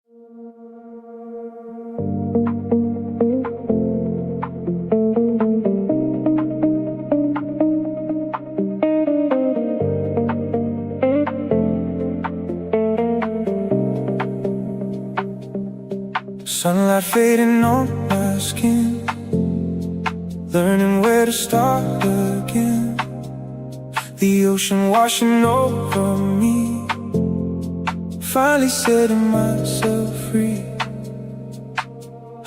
Sunlight fading on my skin, learning where to start again. The ocean washing over me, finally setting myself free.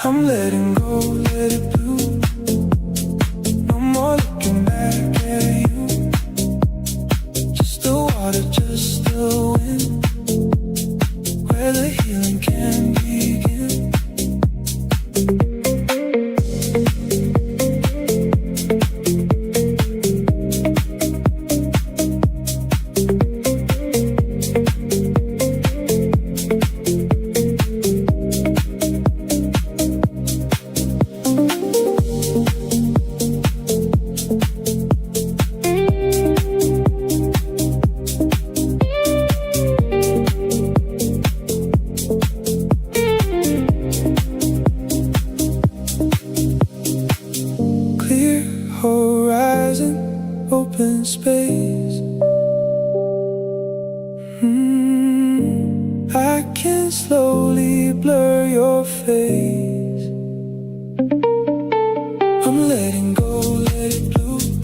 I'm letting go, let it bloom. No more looking back at you. Just the water, just the wind, where the healing can begin. Horizon, open space. I can slowly blur your face. I'm letting go, let it bloom.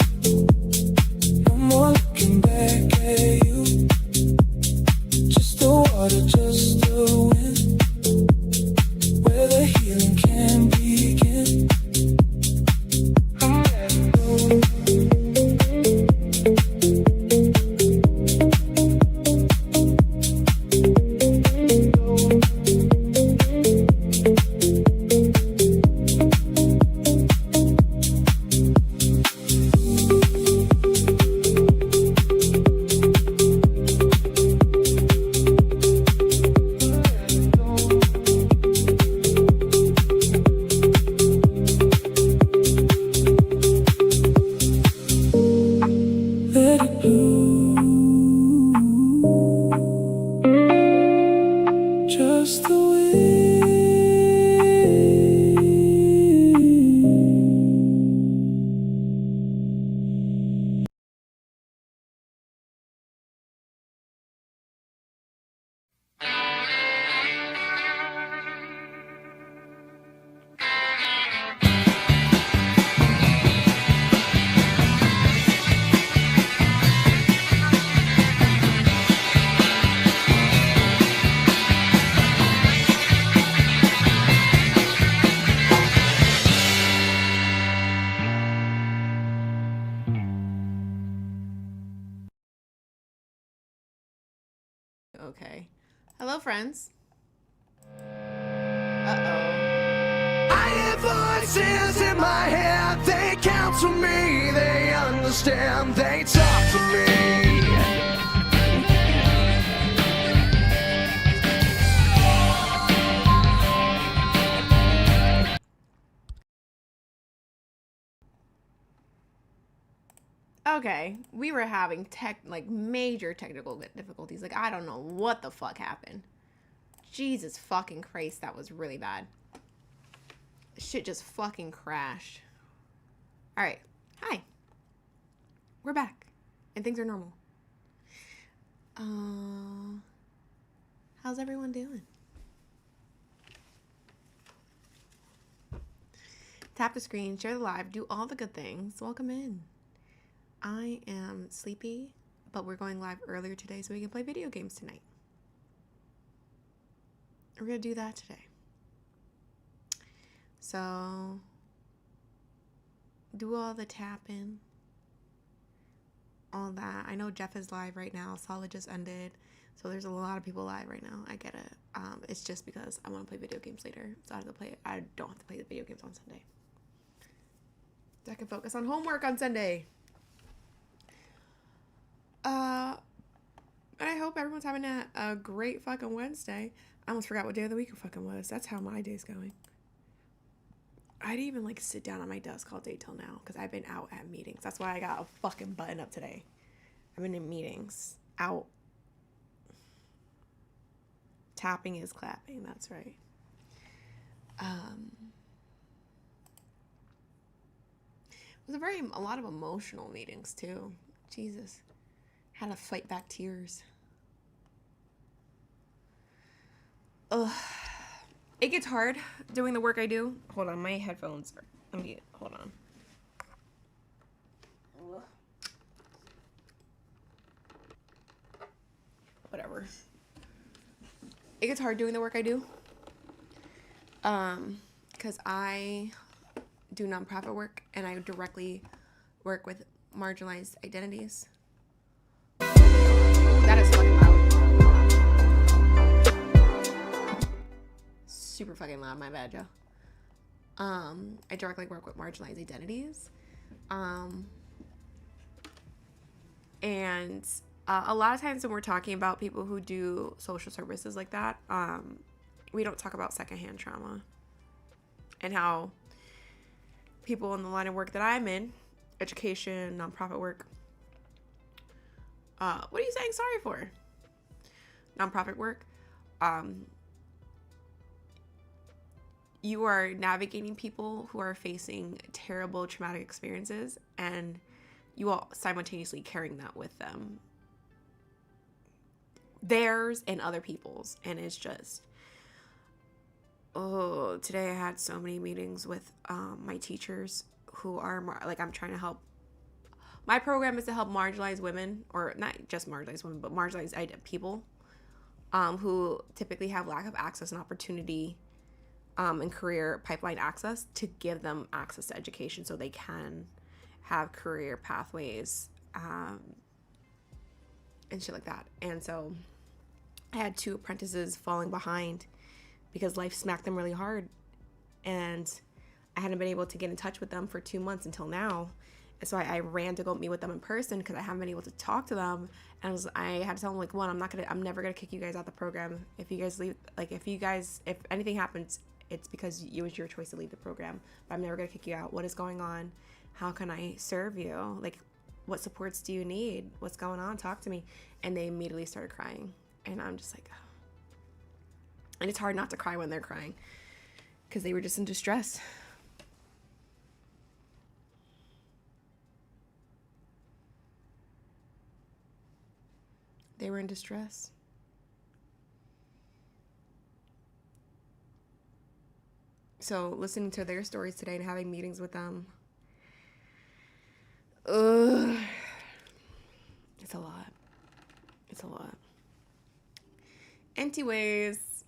No more looking back at you. Just the water, just the wind, where the healing can begin. Let it bloom, just the wind. Okay. Hello, friends. I hear voices in my head. They counsel me, they understand, they talk to me. Okay, we were having major technical difficulties. Like, I don't know what the fuck happened. Jesus fucking Christ, that was really bad. Shit just fucking crashed. Alright, hi. We're back, and things are normal. How's everyone doing? Tap the screen, share the live, do all the good things. Welcome in. I am sleepy, but we're going live earlier today so we can play video games tonight. We're going to do that today. So, do all the tapping, all that. I know Jeff is live right now. Solid just ended. So there's a lot of people live right now. I get it. It's just because I want to play video games later. So I don't have to play the video games on Sunday. So I can focus on homework on Sunday. And I hope everyone's having a great fucking Wednesday. I almost forgot what day of the week it fucking was. That's how my day's going. I didn't even sit down at my desk all day till now because I've been out at meetings. That's why I got a fucking button up today. I've been in meetings, out. Tapping is clapping. That's right. It was a lot of emotional meetings too. Jesus. Had to fight back tears. Ugh. It gets hard doing the work I do. Hold on, my headphones are... hold on. Ugh. Whatever. It gets hard doing the work I do. Because I do nonprofit work and I directly work with marginalized identities. That is fucking loud. Super fucking loud, my bad, Joe. I directly work with marginalized identities. And a lot of times when we're talking about people who do social services like that, we don't talk about secondhand trauma and how people in the line of work that I'm in, education, nonprofit work, what are you saying sorry for? Nonprofit work, you are navigating people who are facing terrible traumatic experiences, and you are simultaneously carrying that with them, theirs and other people's. And it's just, oh, today I had so many meetings with my teachers who are like, I'm trying to help. My program is to help marginalized women, or not just marginalized women, but marginalized people who typically have lack of access and opportunity and career pipeline access, to give them access to education so they can have career pathways and shit like that. And so I had 2 apprentices falling behind because life smacked them really hard, and I hadn't been able to get in touch with them for 2 months until now. And so I ran to go meet with them in person because I haven't been able to talk to them. And I had to tell them, like, one, I'm never gonna kick you guys out the program. If you guys leave, like, if anything happens, it's because it was your choice to leave the program. But I'm never gonna kick you out. What is going on? How can I serve you? Like, what supports do you need? What's going on? Talk to me. And they immediately started crying. And I'm just like, oh. And it's hard not to cry when they're crying because they were just in distress. They were in distress. So listening to their stories today and having meetings with them, it's a lot. It's a lot. Anyways,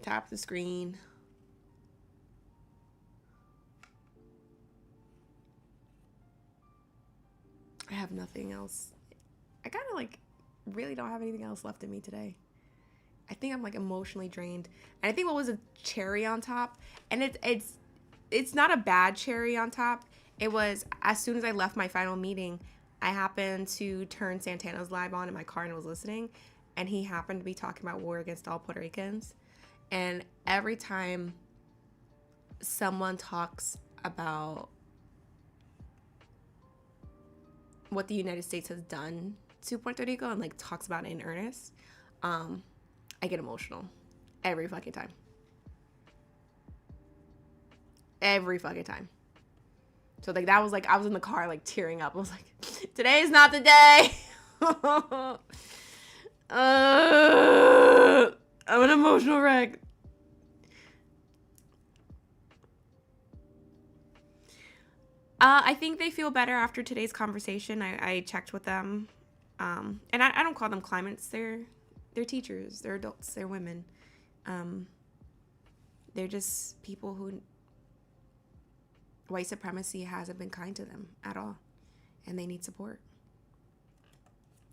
tap the screen. I have nothing else. I kind of like really don't have anything else left in me today. I think I'm like emotionally drained. And I think what was a cherry on top, and it's not a bad cherry on top. It was, as soon as I left my final meeting, I happened to turn Santana's live on in my car and was listening, and he happened to be talking about war against all Puerto Ricans. And every time someone talks about what the United States has done to Puerto Rico and like talks about it in earnest, I get emotional every fucking time. Every fucking time. So like that was like, I was in the car like tearing up. I was like, today is not the day. I'm an emotional wreck. I think they feel better after today's conversation. I checked with them. And I don't call them climates. They're teachers. They're adults. They're women. They're just people who white supremacy hasn't been kind to them at all. And they need support.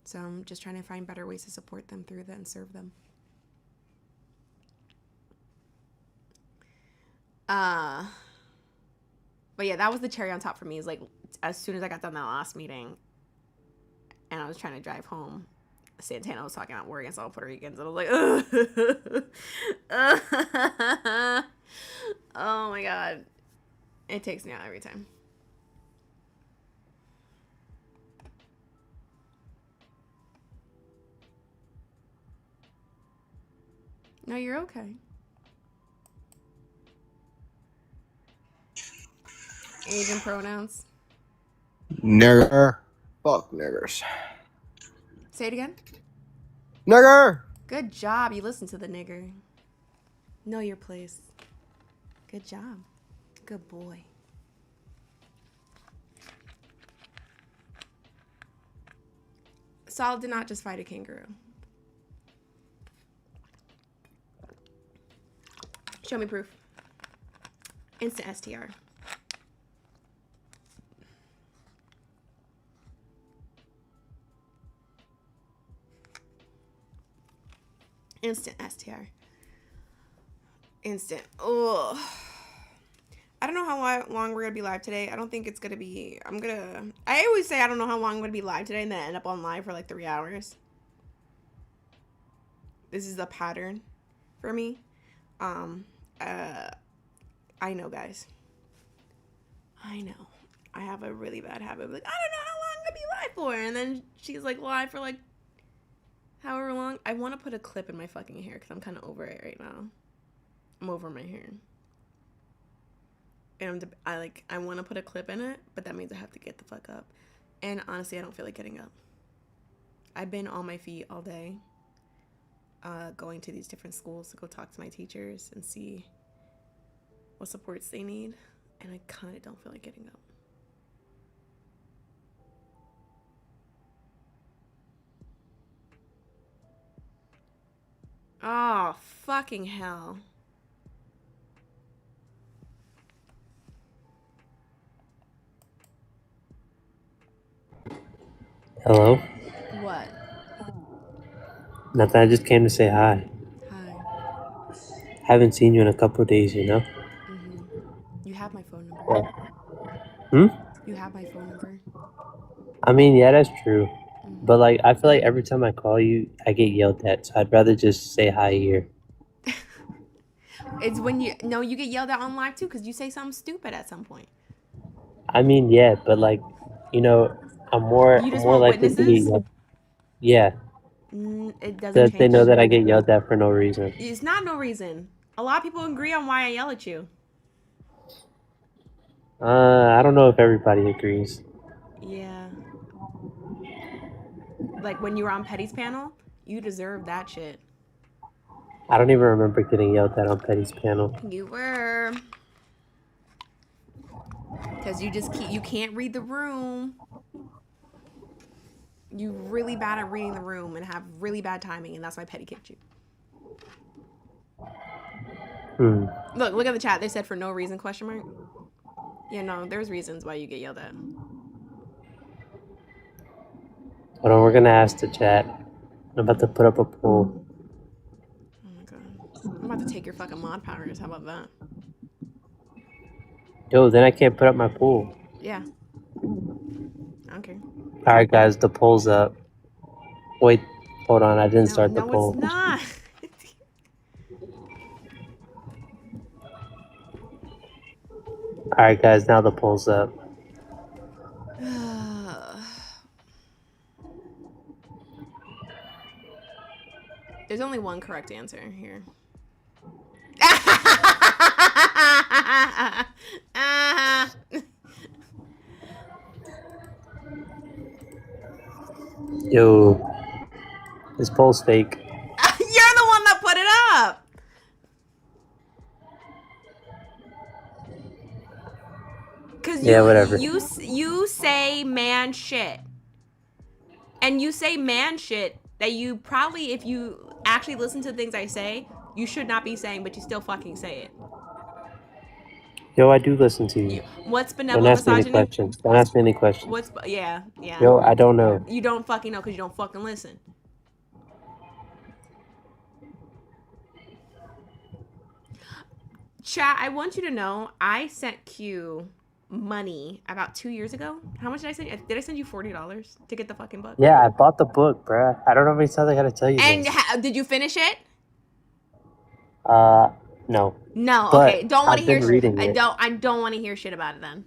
So I'm just trying to find better ways to support them through that and serve them. But yeah, that was the cherry on top for me. Is like, as soon as I got done that last meeting and I was trying to drive home, Santana was talking about war against all Puerto Ricans, and I was like, oh my God. It takes me out every time. No, you're okay. Age and pronouns. Nigger. Fuck niggers. Say it again. Nigger! Good job. You listen to the nigger. Know your place. Good job. Good boy. Saul did not just fight a kangaroo. Show me proof. Instant STR. Instant STR. Instant. Ugh. I don't know how long we're gonna be live today. I don't think it's gonna be. I always say I don't know how long I'm gonna be live today, and then I end up on live for like 3 hours. This is a pattern for me. I know, guys. I know. I have a really bad habit of like, I don't know how long I'm gonna be live for, and then she's like live for like however long. I want to put a clip in my fucking hair because I'm kind of over it right now. I'm over my hair. And I want to put a clip in it, but that means I have to get the fuck up. And honestly, I don't feel like getting up. I've been on my feet all day, going to these different schools to go talk to my teachers and see what supports they need. And I kind of don't feel like getting up. Oh, fucking hell. Hello? What? Nothing, I just came to say hi. Hi. Haven't seen you in a couple of days, you know? Mm-hmm. You have my phone number. Yeah. Hmm? You have my phone number. I mean, yeah, that's true. Mm-hmm. But, like, I feel like every time I call you, I get yelled at, so I'd rather just say hi here. It's when you get yelled at on live too because you say something stupid at some point. I mean, yeah, but, like, you know, I'm more want likely to get witnesses? yelled. Yeah, It doesn't that change. they know that I get yelled at for no reason. It's not no reason. A lot of people agree on why I yell at you. I don't know if everybody agrees. Yeah. Like when you were on Petty's panel, you deserve that shit. I don't even remember getting yelled at on Petty's panel. You were. Because you can't read the room. You're really bad at reading the room and have really bad timing, and that's why Petty kicked you. Look at the chat. They said for no reason, question mark. Yeah, no, there's reasons why you get yelled at. Hold on, we're gonna ask the chat. I'm about to put up a poll. Oh my god. I'm about to take your fucking mod powers. How about that? Yo, then I can't put up my poll. Yeah. Okay. Alright, guys, the poll's up. Wait, hold on, I didn't start the poll. No, it's not. Alright, guys, now the poll's up. There's only one correct answer here. Yo, this poll's fake. You're the one that put it up. Cause Yeah, whatever. You say man shit, and you say man shit that you probably, if you actually listen to things I say, you should not be saying, but you still fucking say it. Yo, I do listen to you. What's Don't benevolent ask me any misogyny? questions. Don't ask me any questions. Yeah. Yo, I don't know. You don't fucking know because you don't fucking listen. Chat, I want you to know I sent Q money about 2 years ago. How much did I send you? Did I send you $40 to get the fucking book? Yeah, I bought the book, bruh. I don't know how many times I gotta tell you And this. did you finish it? No. No. But Okay. Don't want to I've hear been shit. reading I it. don't want to hear shit about it then.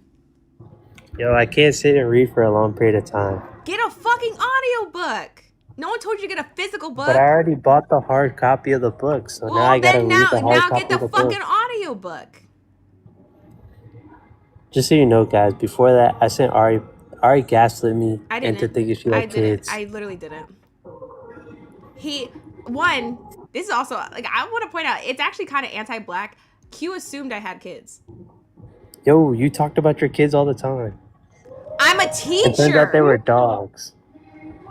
Yo, I can't sit and read for a long period of time. Get a fucking audiobook. No one told you to get a physical book. But I already bought the hard copy of the book, so now I gotta read the hard copy get the of the fucking book. audio book. Just so you know, guys, before that, I sent Ari gaslit me I into didn't. thinking she I had didn't. kids. I literally didn't. This is also, like, I want to point out, it's actually kind of anti-black. Q assumed I had kids. Yo, you talked about your kids all the time. I'm a It turns out teacher. they were dogs.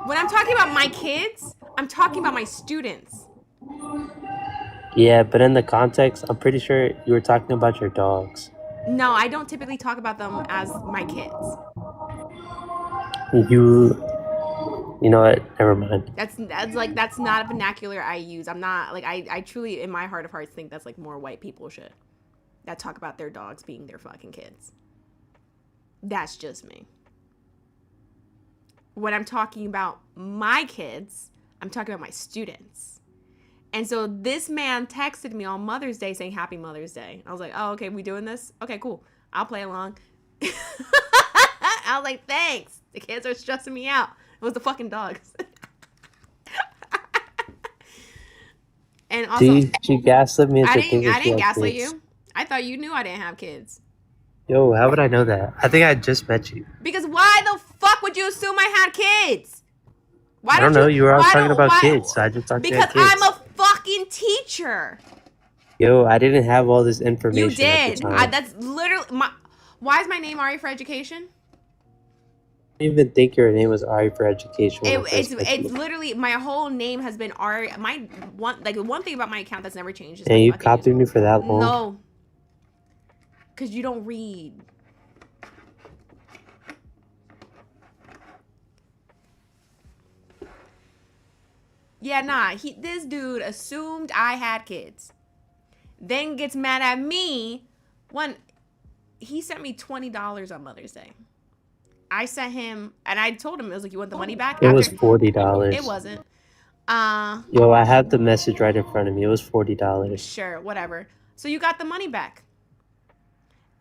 When I'm talking about my kids, I'm talking about my students. Yeah, but in the context, I'm pretty sure you were talking about your dogs. No, I don't typically talk about them as my kids. You know what? Never mind. That's not a vernacular I use. I'm not, like, I truly, in my heart of hearts, think that's, like, more white people shit that talk about their dogs being their fucking kids. That's just me. When I'm talking about my kids, I'm talking about my students. And so this man texted me on Mother's Day saying Happy Mother's Day. I was like, oh, okay, we doing this? Okay, cool. I'll play along. I was like, thanks. The kids are stressing me out. It was the fucking dogs. And also, She gaslit me into I thinking didn't she had gaslight kids. you. I thought you knew I didn't have kids. Yo, how would I know that? I think I just met you. Because why the fuck would you assume I had kids? Why I don't know. You were always talking about kids, so I just thought you had Because kids. I'm a fucking teacher. Yo, I didn't have all this information. You At the did. time. That's literally my. Why is my name Ari for Education? I didn't even think your name was Ari for Education. It's literally my whole name has been Ari. One thing about my account that's never changed is And my you fucking copied me for that long? No. Because you don't read. Yeah, nah. This dude assumed I had kids. Then gets mad at me when he sent me $20 on Mother's Day. I sent him, and I told him, it was like, you want the money back? It was $40. It wasn't. Yo, I have the message right in front of me. It was $40. Sure, whatever. So you got the money back.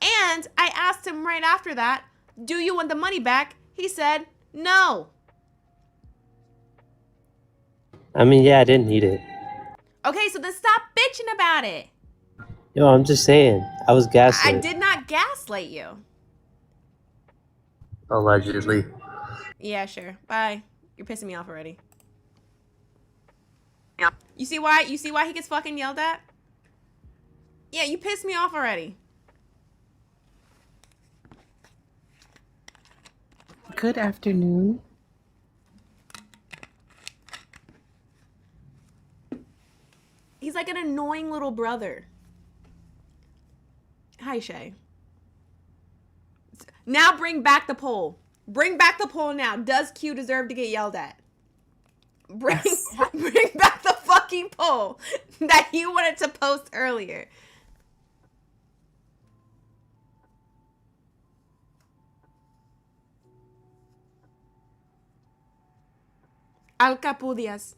And I asked him right after that, do you want the money back? He said, no. I mean, yeah, I didn't need it. Okay, so then stop bitching about it. Yo, I'm just saying. I was gaslit. I did not gaslight you. Allegedly. Yeah, sure. Bye. You're pissing me off already. Yeah. You see why he gets fucking yelled at? Yeah, you pissed me off already. Good afternoon. He's like an annoying little brother. Hi, Shay. Now bring back the poll. Bring back the poll now. Does Q deserve to get yelled at? Bring back the fucking poll that you wanted to post earlier. Alcapudias.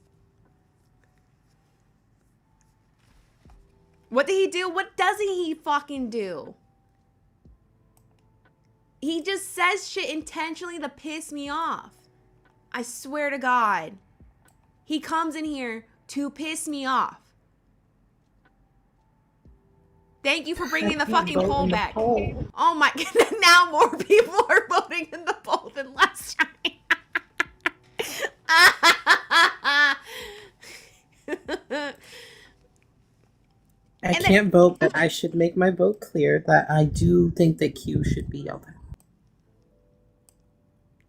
What did he do? What doesn't he fucking do? He just says shit intentionally to piss me off. I swear to God. He comes in here to piss me off. Thank you for bringing the fucking poll back. Oh my God. Now more people are voting in the poll than last time. I can't vote, but I should make my vote clear that I do think that Q should be yelled at.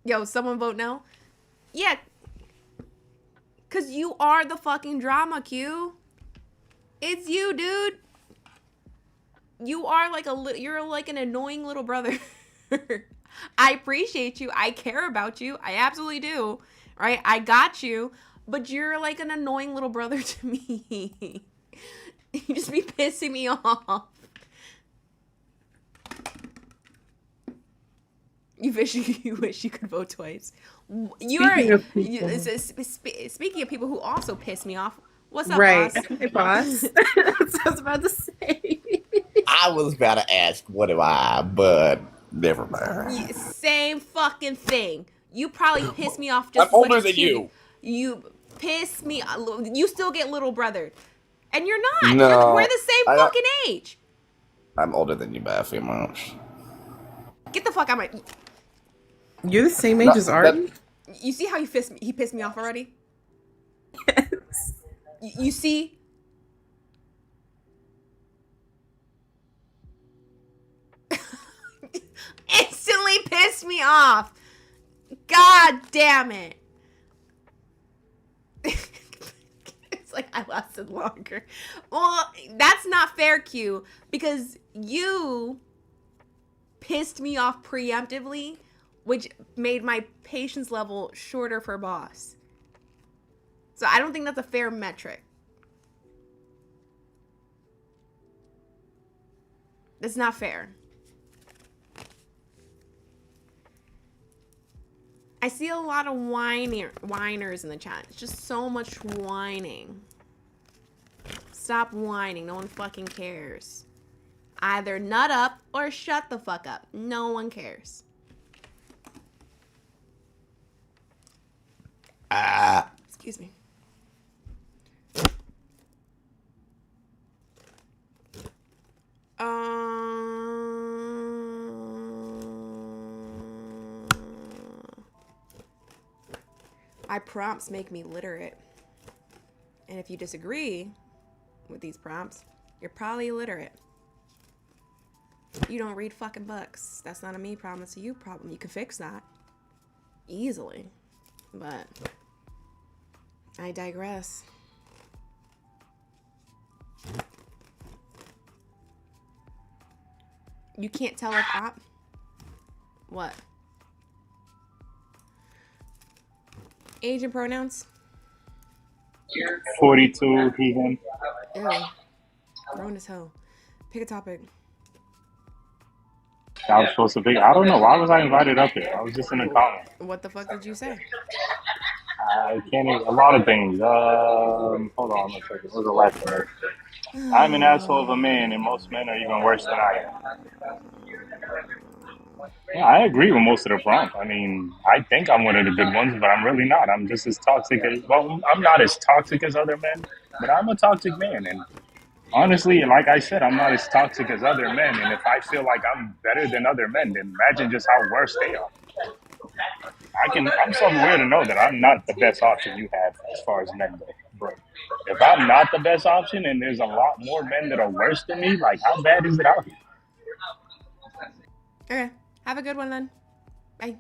Yo, someone vote no? Yeah. Cause you are the fucking drama, Q. It's you, dude. You are like you're like an annoying little brother. I appreciate you. I care about you. I absolutely do. Right? I got you. But you're like an annoying little brother to me. You just be pissing me off. You wish you could vote twice. Speaking of people who also piss me off, what's up, Right. boss? Hey, boss. That's what I was about to say. I was about to ask, what am I? But never mind. Same fucking thing. You probably piss me off just I'm older as much than as you. You piss me. You still get little brother, and you're not. No, We're the same I don't- fucking age. I'm older than you by a few months. Get the fuck out of my. You're the same age as Arden? You see how he pissed me off already? You see? Instantly pissed me off. God damn it. It's like I lasted longer. Well, that's not fair, Q, because you pissed me off preemptively, which made my patience level shorter for boss. So I don't think that's a fair metric. That's not fair. I see a lot of whiners in the chat. It's just so much whining. Stop whining. No one fucking cares. Either nut up or shut the fuck up. No one cares. Excuse me. My prompts make me literate. And if you disagree with these prompts, you're probably illiterate. You don't read fucking books. That's not a me problem, it's a you problem. You can fix that easily. But I digress. You can't tell if what? Age and pronouns? 42, he, him. Ew. Grown as hell. Pick a topic. I was supposed to pick. I don't know. Why was I invited up here? I was just in the comment. What the fuck did you say? I can't even, a lot of things. Hold on a second. What was the last one? I'm an asshole of a man, and most men are even worse than I am. Yeah, I agree with most of the prompt. I mean, I think I'm one of the good ones, but I'm really not. I'm just as toxic as, well, I'm not as toxic as other men, but I'm a toxic man. And honestly, like I said, I'm not as toxic as other men. And if I feel like I'm better than other men, then imagine just how worse they are. I'm self-aware to know that I'm not the best option you have as far as men go. But if I'm not the best option and there's a lot more men that are worse than me, like, how bad is it out here? Okay. Have a good one then. Bye.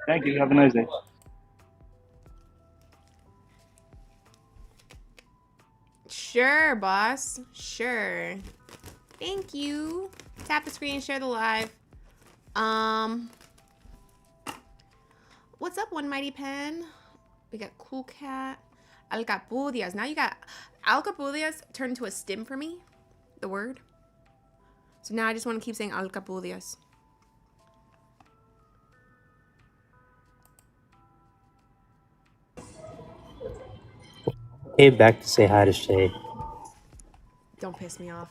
Thank you. Have a nice day. Sure, boss. Sure. Thank you. Tap the screen, share the live. What's up, One Mighty Pen? We got Cool Cat. Alcapudias. Now you got Alcapudias turned into a stim for me. The word. So now I just want to keep saying Alcapudias. Came back to say hi to Shay. Don't piss me off.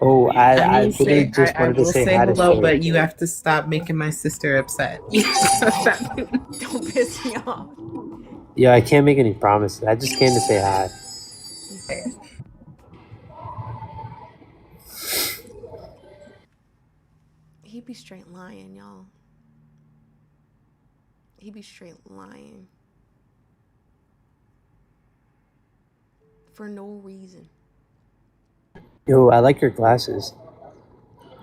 Oh, I mean, really just I wanted to will say say hi to hello, Shay. but you have to stop making my sister upset. Don't piss me off. Yeah, I can't make any promises. I just came to say hi. He be straight lying, y'all. He be straight lying. For no reason. Yo, I like your glasses.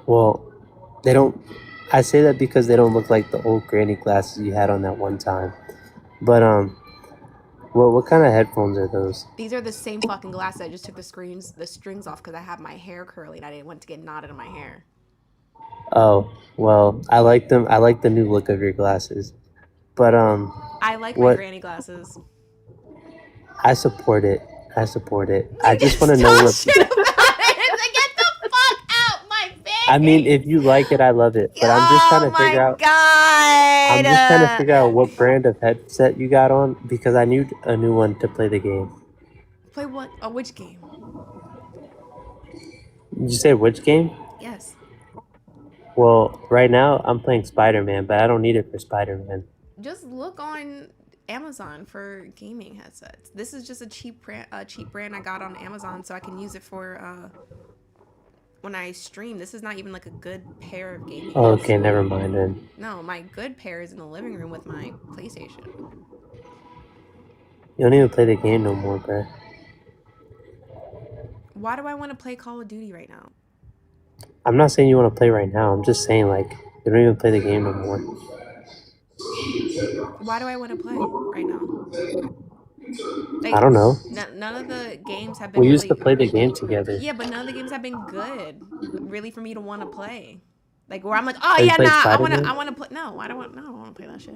Well, they don't... I say that because they don't look like the old granny glasses you had on that one time. But, what kind of headphones are those? These are the same fucking glasses. I just took the strings off because I have my hair curly and I didn't want to get knotted in my hair. Oh, well, I like them. I like the new look of your glasses. But, I like my granny glasses. I support it. I support it. I just want to know what... Shit about it. Get the fuck out my face. I mean, if you like it, I love it. But I'm just trying to figure out... I'm just trying to figure out what brand of headset you got on because I need a new one to play the game. Play what? Oh, which game? You said which game? Yes. Well, right now I'm playing Spider-Man, but I don't need it for Spider-Man. Just look on Amazon for gaming headsets. This is just a cheap brand I got on Amazon so I can use it for when I stream. This is not even like a good pair of gaming Oh, headsets. okay, never mind then. No, my good pair is in the living room with my PlayStation. You don't even play the game no more, bro. Why do I want to play Call of Duty right now? I'm not saying you want to play right now. I'm just saying, like, you don't even play the game no more. Why do I want to play right now? Like, I don't know. None of the games have been We really... used to play the game together. Yeah, but none of the games have been good, really, for me to want to play. Like, where I'm like, oh Have you yeah, played nah, Spider-Man? I wanna play. No, I don't want to play that shit.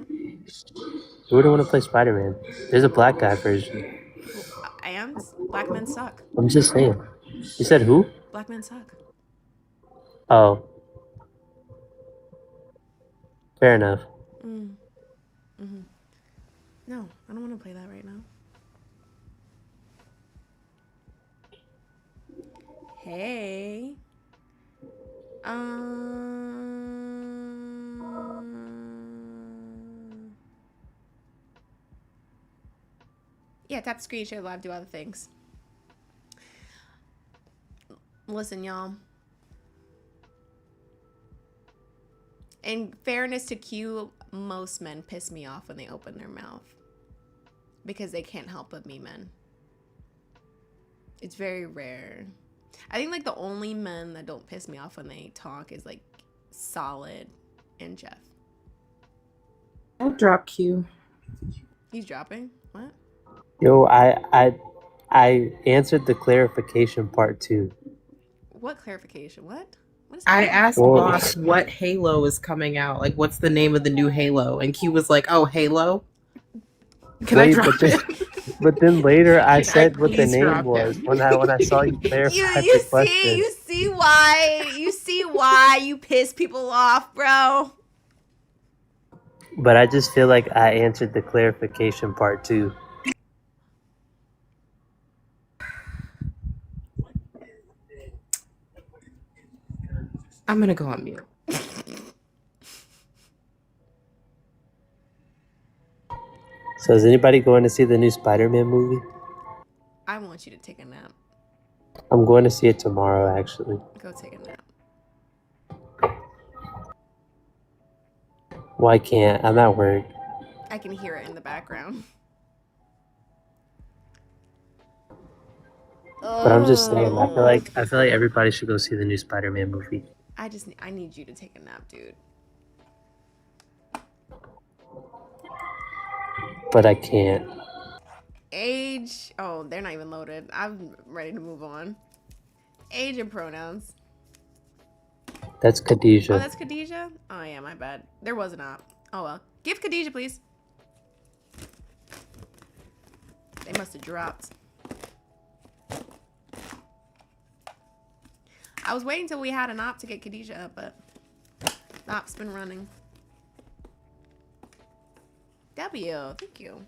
Who would want to play Spider-Man? There's a black guy version. And black men suck. I'm just saying. You said who? Black men suck. Oh. Fair enough. No, I don't want to play that right now. Hey. Yeah, tap the screen, share live, do other things. Listen, y'all. In fairness to Q, most men piss me off when they open their mouth. Because they can't help but be men. It's very rare. I think like the only men that don't piss me off when they talk is like Solid and Jeff. I'll drop Q. He's dropping? What? Yo, I answered the clarification part too. What clarification? What? What is I that? asked Well- Boss what Halo is coming out. Like, what's the name of the new Halo? And Q was like, "Oh, Halo." Can I Wait, drop but it? But then later I Can said I what the please name drop was him? when I saw you clarify You the question. see why you piss people off, bro. But I just feel like I answered the clarification part too. I'm gonna go on mute. So is anybody going to see the new Spider-Man movie? I want you to take a nap. I'm going to see it tomorrow, actually. Go take a nap. Well, I can't. I'm at work. I can hear it in the background. But I'm just saying, I feel like everybody should go see the new Spider-Man movie. I need you to take a nap, dude. But I can't. Age. Oh, they're not even loaded. I'm ready to move on. Age and pronouns. That's Khadijah. Oh, that's Khadijah? Oh, yeah, my bad. There was an op. Oh, well. Give Khadijah, please. They must have dropped. I was waiting till we had an op to get Khadijah up, but the op's been running. W, thank you.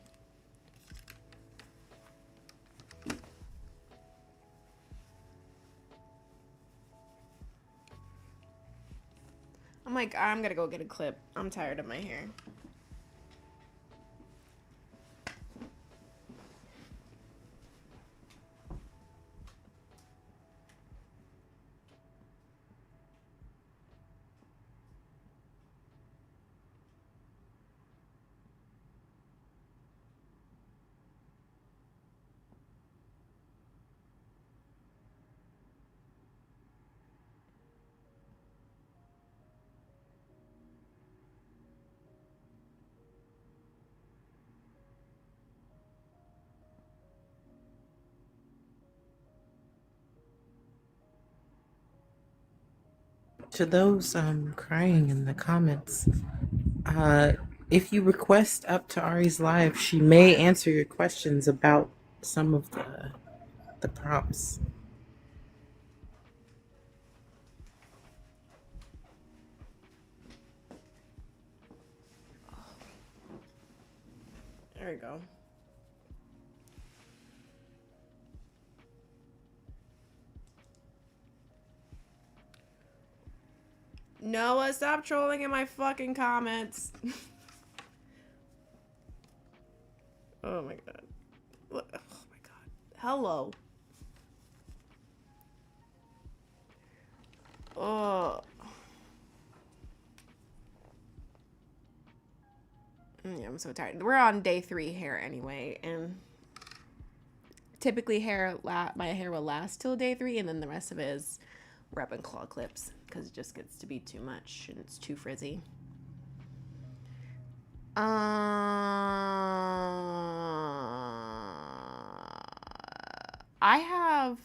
I'm like, I'm gonna go get a clip. I'm tired of my hair. To those crying in the comments, if you request up to Ari's live, she may answer your questions about some of the prompts. There we go. Noah, stop trolling in my fucking comments. Oh my god. Oh my god. Hello. Oh. Yeah, I'm so tired. We're on day 3 hair anyway, and typically my hair will last till day 3, and then the rest of it is rub and claw clips because it just gets to be too much and it's too frizzy. I have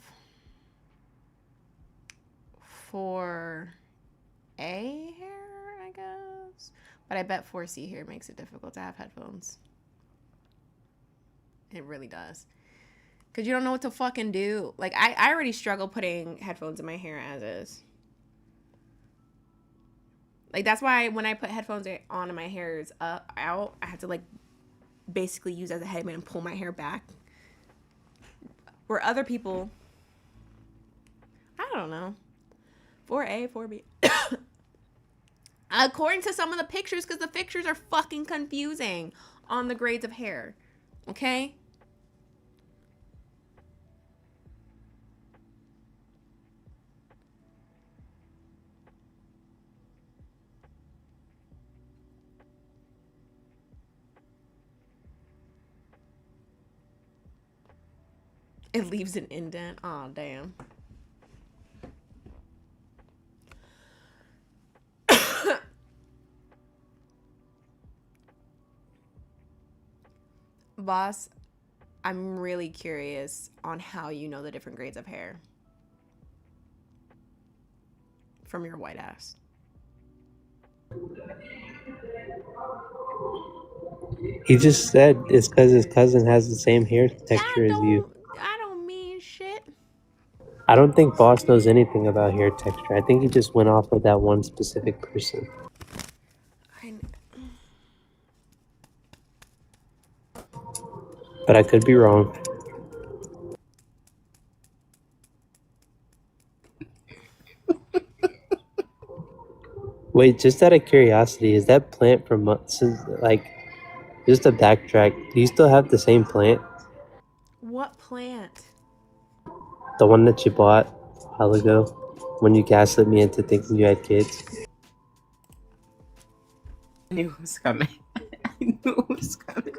4A hair, I guess. But I bet 4C hair makes it difficult to have headphones. It really does. Because you don't know what to fucking do. Like, I already struggle putting headphones in my hair as is. Like, that's why when I put headphones on and my hair is out, I have to, like, basically use as a headband and pull my hair back. Where other people, I don't know, 4A, 4B. According to some of the pictures, because the pictures are fucking confusing on the grades of hair. Okay? It leaves an indent. Oh, damn. Boss, I'm really curious on how you know the different grades of hair from your white ass. He just said it's because his cousin has the same hair texture as you. I don't mean shit. I don't think Boss knows anything about hair texture. I think he just went off of that one specific person. But I could be wrong. Wait, just out of curiosity, is that plant from like, just a backtrack, do you still have the same plant? What plant? The one that you bought a while ago when you gaslit me into thinking you had kids? I knew it was coming. I knew it was coming.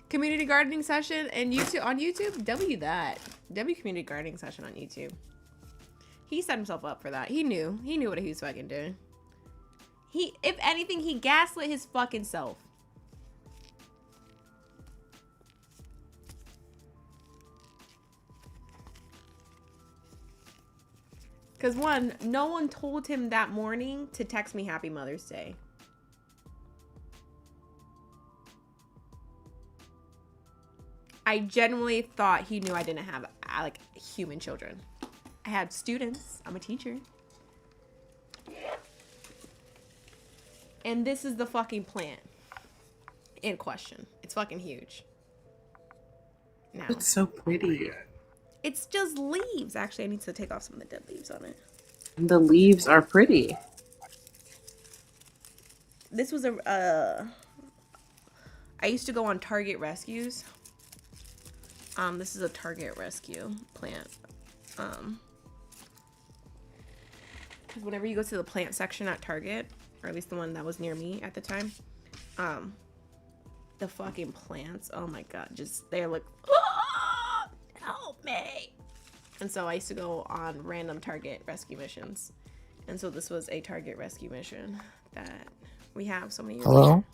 Community gardening session and YouTube on YouTube. W community gardening session on YouTube. He set himself up for that. He knew what he was fucking doing. If anything, he gaslit his fucking self. Because one, no one told him that morning to text me Happy Mother's Day. I genuinely thought he knew I didn't have, like, human children. I had students. I'm a teacher. And this is the fucking plant in question. It's fucking huge. Now, It's so pretty. it's just leaves. Actually, I need to take off some of the dead leaves on it. And the leaves are pretty. This was I used to go on Target rescues. This is a Target rescue plant. Whenever you go to the plant section at Target, or at least the one that was near me at the time, the fucking plants, oh my god, just they're like, "Ah, help me!" And so I used to go on random Target rescue missions, and so this was a Target rescue mission that we have so many years Hello? later.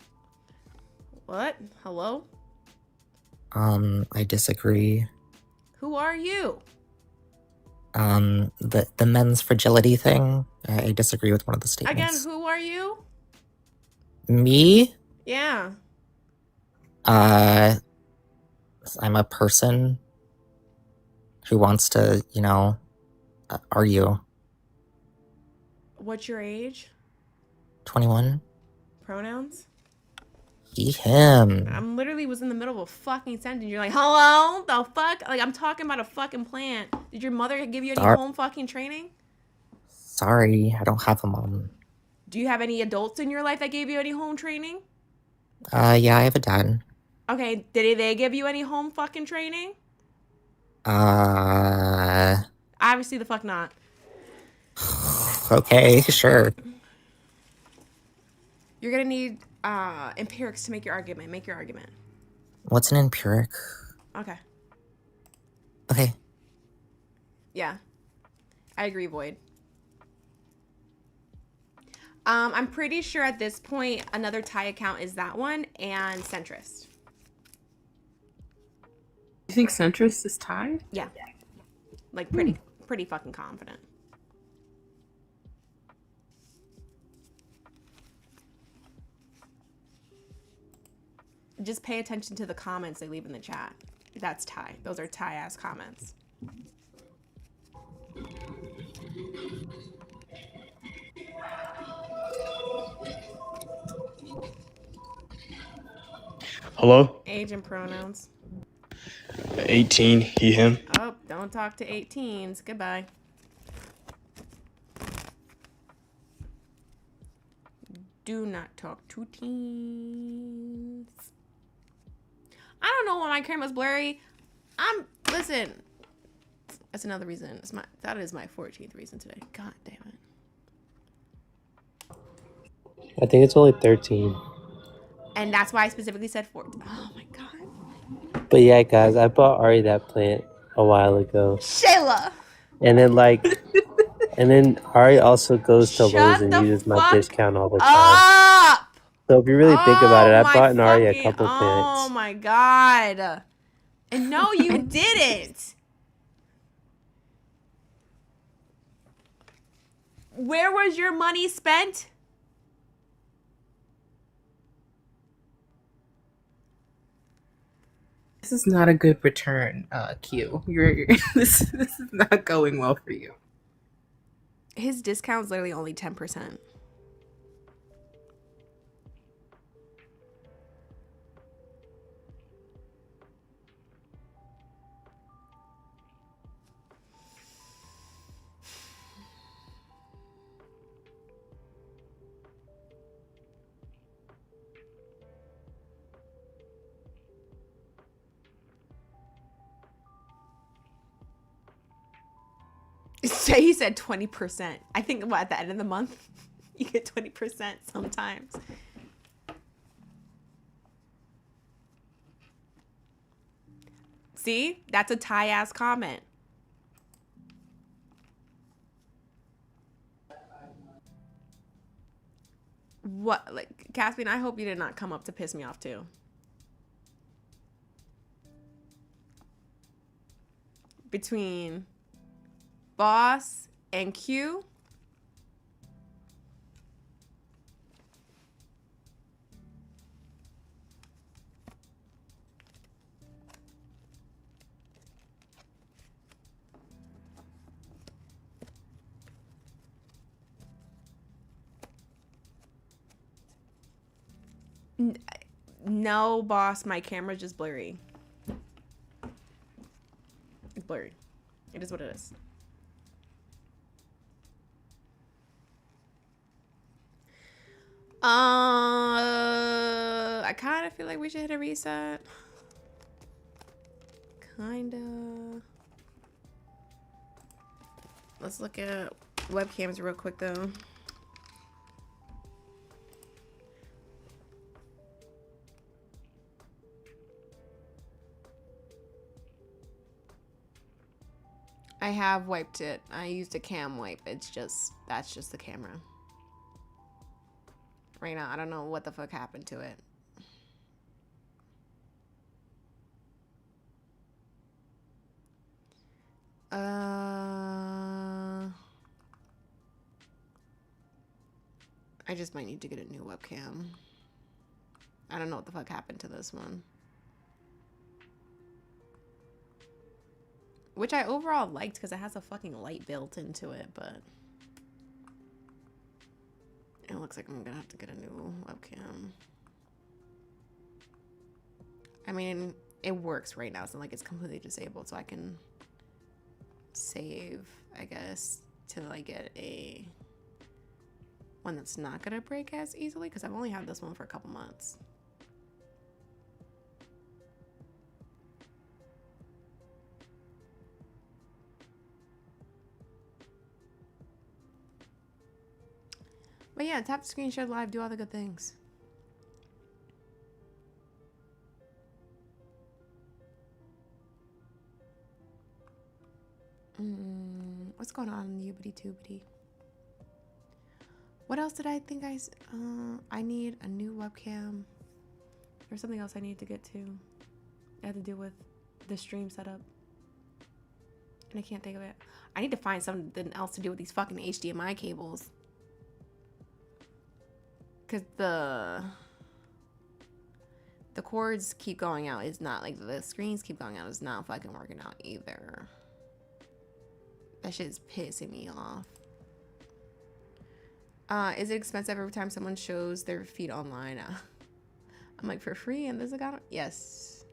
What? Hello? I disagree. Who are you? The men's fragility thing, I disagree with one of the Again, statements. who are you? Me? Yeah. I'm a person who wants to, argue. What's your age? 21? Pronouns? He, him. I'm literally was in the middle of a fucking sentence. You're like, hello? The fuck? Like, I'm talking about a fucking plant. Did your mother give you any Sorry. home fucking training? Sorry, I don't have a mom. Do you have any adults in your life that gave you any home training? Yeah, I have a dad. Okay, did they give you any home fucking training? Uh, Obviously the fuck not. okay, sure. You're gonna need empirics to make your argument. Make your argument. What's an empiric? Okay. Okay. Yeah. I agree, Void. I'm pretty sure at this point another Thai account is that one and Centrist. You think Centrist is tied? Yeah. Like pretty fucking confident. Just pay attention to the comments they leave in the chat. That's Thai. Those are Thai ass comments. Hello? Age and pronouns. 18, he, him. Oh, don't talk to 18s. Goodbye. Do not talk to teens. I don't know why my camera's blurry. Listen. That's another reason. That is my 14th reason today. God damn it. I think it's only 13. And that's why I specifically said 14. Oh my god. But yeah, guys, I bought Ari that plant a while ago. Shayla! And then and then Ari also goes to Lowe's and the uses my fuck discount all the time. Up! So if you really think about it, I my bought Ari a fucking- couple Oh plants. my god. And no, you didn't. Where was your money spent? This is not a good return, Q. You're this is not going well for you. His discount's literally only 10%. Say he said 20%. I think at the end of the month, you get 20% sometimes. See? That's a Thai ass comment. What, like, Caspian, I hope you did not come up to piss me off too. Between Boss and Q. No, Boss, my camera's just blurry. It's blurry. It is what it is. I kind of feel like we should hit a reset. Kinda. Let's look at webcams real quick though. I have wiped it. I used a cam wipe. That's just the camera. Right now, I don't know what the fuck happened to it. I just might need to get a new webcam. I don't know what the fuck happened to this one. Which I overall liked because it has a fucking light built into it, but it looks like I'm gonna have to get a new webcam. I mean, it works right now. It's not like it's completely disabled, so I can save, I guess, till I get a one that's not gonna break as easily because I've only had this one for a couple months. But yeah, tap the screen, share live, do all the good things. What's going on in the Ubity Tubity? What else did I think I need a new webcam. There's something else I need to get to. It had to do with the stream setup. And I can't think of it. I need to find something else to do with these fucking HDMI cables. Because the cords keep going out. It's not like the screens keep going out. It's not fucking working out either. That shit is pissing me off. Is it expensive every time someone shows their feet online? I'm like, for free? And this account? Yes.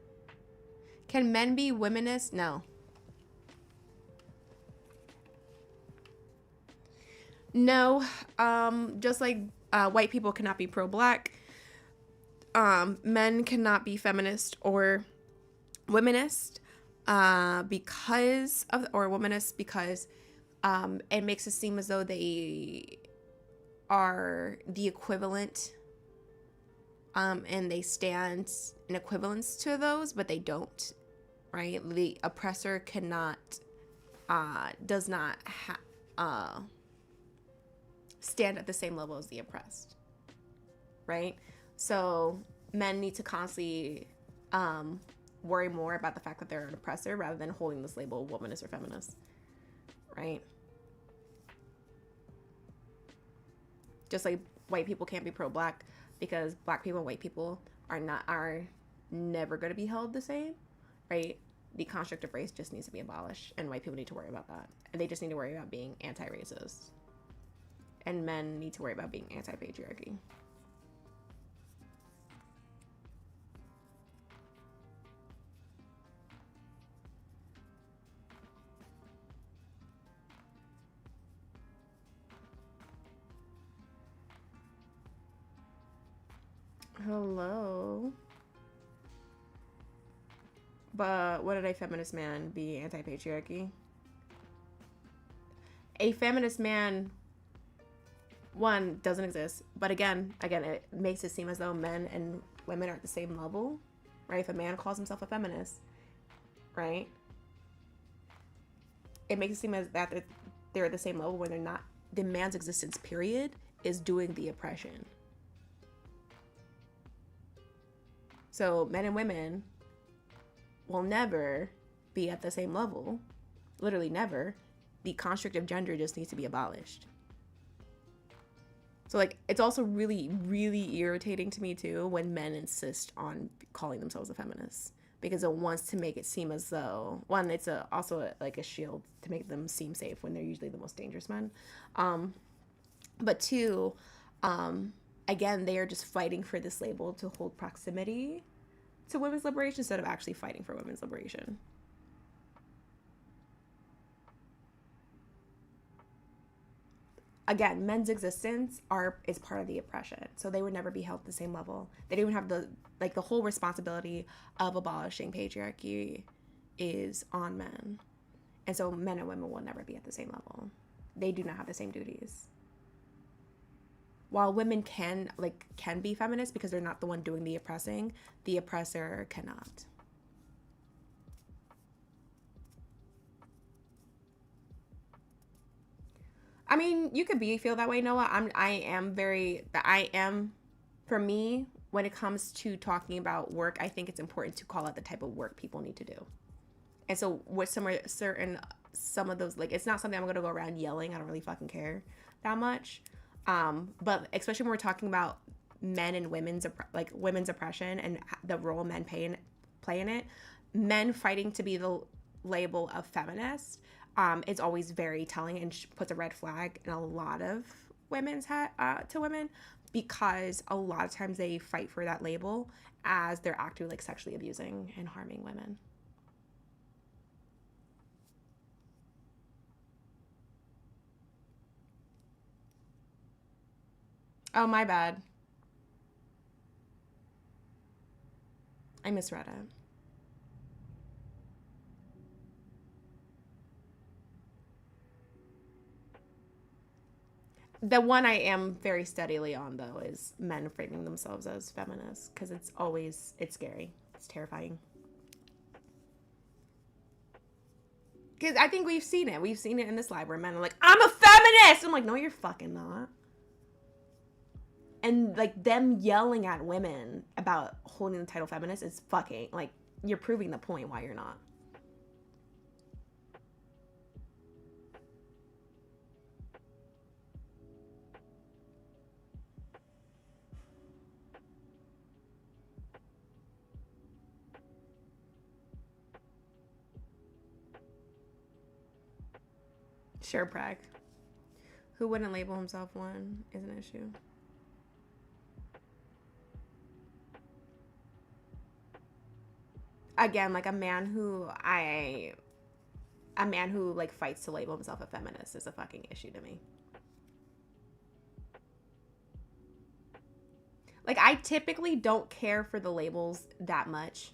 Can men be womanist? No. No. Just like white people cannot be pro-black. Men cannot be feminist or womanist because it makes it seem as though they are the equivalent and they stand in equivalence to those, but they don't, right? The oppressor cannot does not stand at the same level as the oppressed, right? So men need to constantly worry more about the fact that they're an oppressor rather than holding this label of womanist or feminist, right? Just like white people can't be pro-black because black people and white people are never going to be held the same, right? The construct of race just needs to be abolished, and white people need to worry about that. And they just need to worry about being anti-racist. And men need to worry about being anti-patriarchy. Hello. But what did a feminist man be anti-patriarchy? A feminist man, one, doesn't exist. But again, it makes it seem as though men and women are at the same level, right? If a man calls himself a feminist, right? It makes it seem as that they're at the same level when they're not. The man's existence, period, is doing the oppression. So men and women will never be at the same level. Literally never. The construct of gender just needs to be abolished. So like, it's also really, really irritating to me too when men insist on calling themselves a feminist, because it wants to make it seem as though, one, it's also like a shield to make them seem safe when they're usually the most dangerous men. But two, again, they are just fighting for this label to hold proximity to women's liberation instead of actually fighting for women's liberation. Again, men's existence is part of the oppression, so they would never be held at the same level. They don't have the whole responsibility of abolishing patriarchy is on men, and so men and women will never be at the same level. They do not have the same duties. While women can be feminists because they're not the one doing the oppressing, the oppressor cannot. I mean, you could feel that way, Noah. For me, when it comes to talking about work, I think it's important to call out the type of work people need to do. And so with some of those, like, it's not something I'm going to go around yelling. I don't really fucking care that much. But especially when we're talking about men and women's oppression and the role men play in it, men fighting to be the label of feminist, is always very telling and puts a red flag in a lot of women's to women, because a lot of times they fight for that label as they're actively like sexually abusing and harming women. Oh, my bad. I misread it. The one I am very steadily on, though, is men framing themselves as feminists, because it's scary. It's terrifying. Because I think we've seen it. We've seen it in this live where men are like, I'm a feminist! I'm like, no, you're fucking not. And, like, them yelling at women about holding the title feminist is fucking, like, you're proving the point why you're not. Sure, Prag. Who wouldn't label himself one is an issue. Again, like a man who like fights to label himself a feminist is a fucking issue to me. Like, I typically don't care for the labels that much.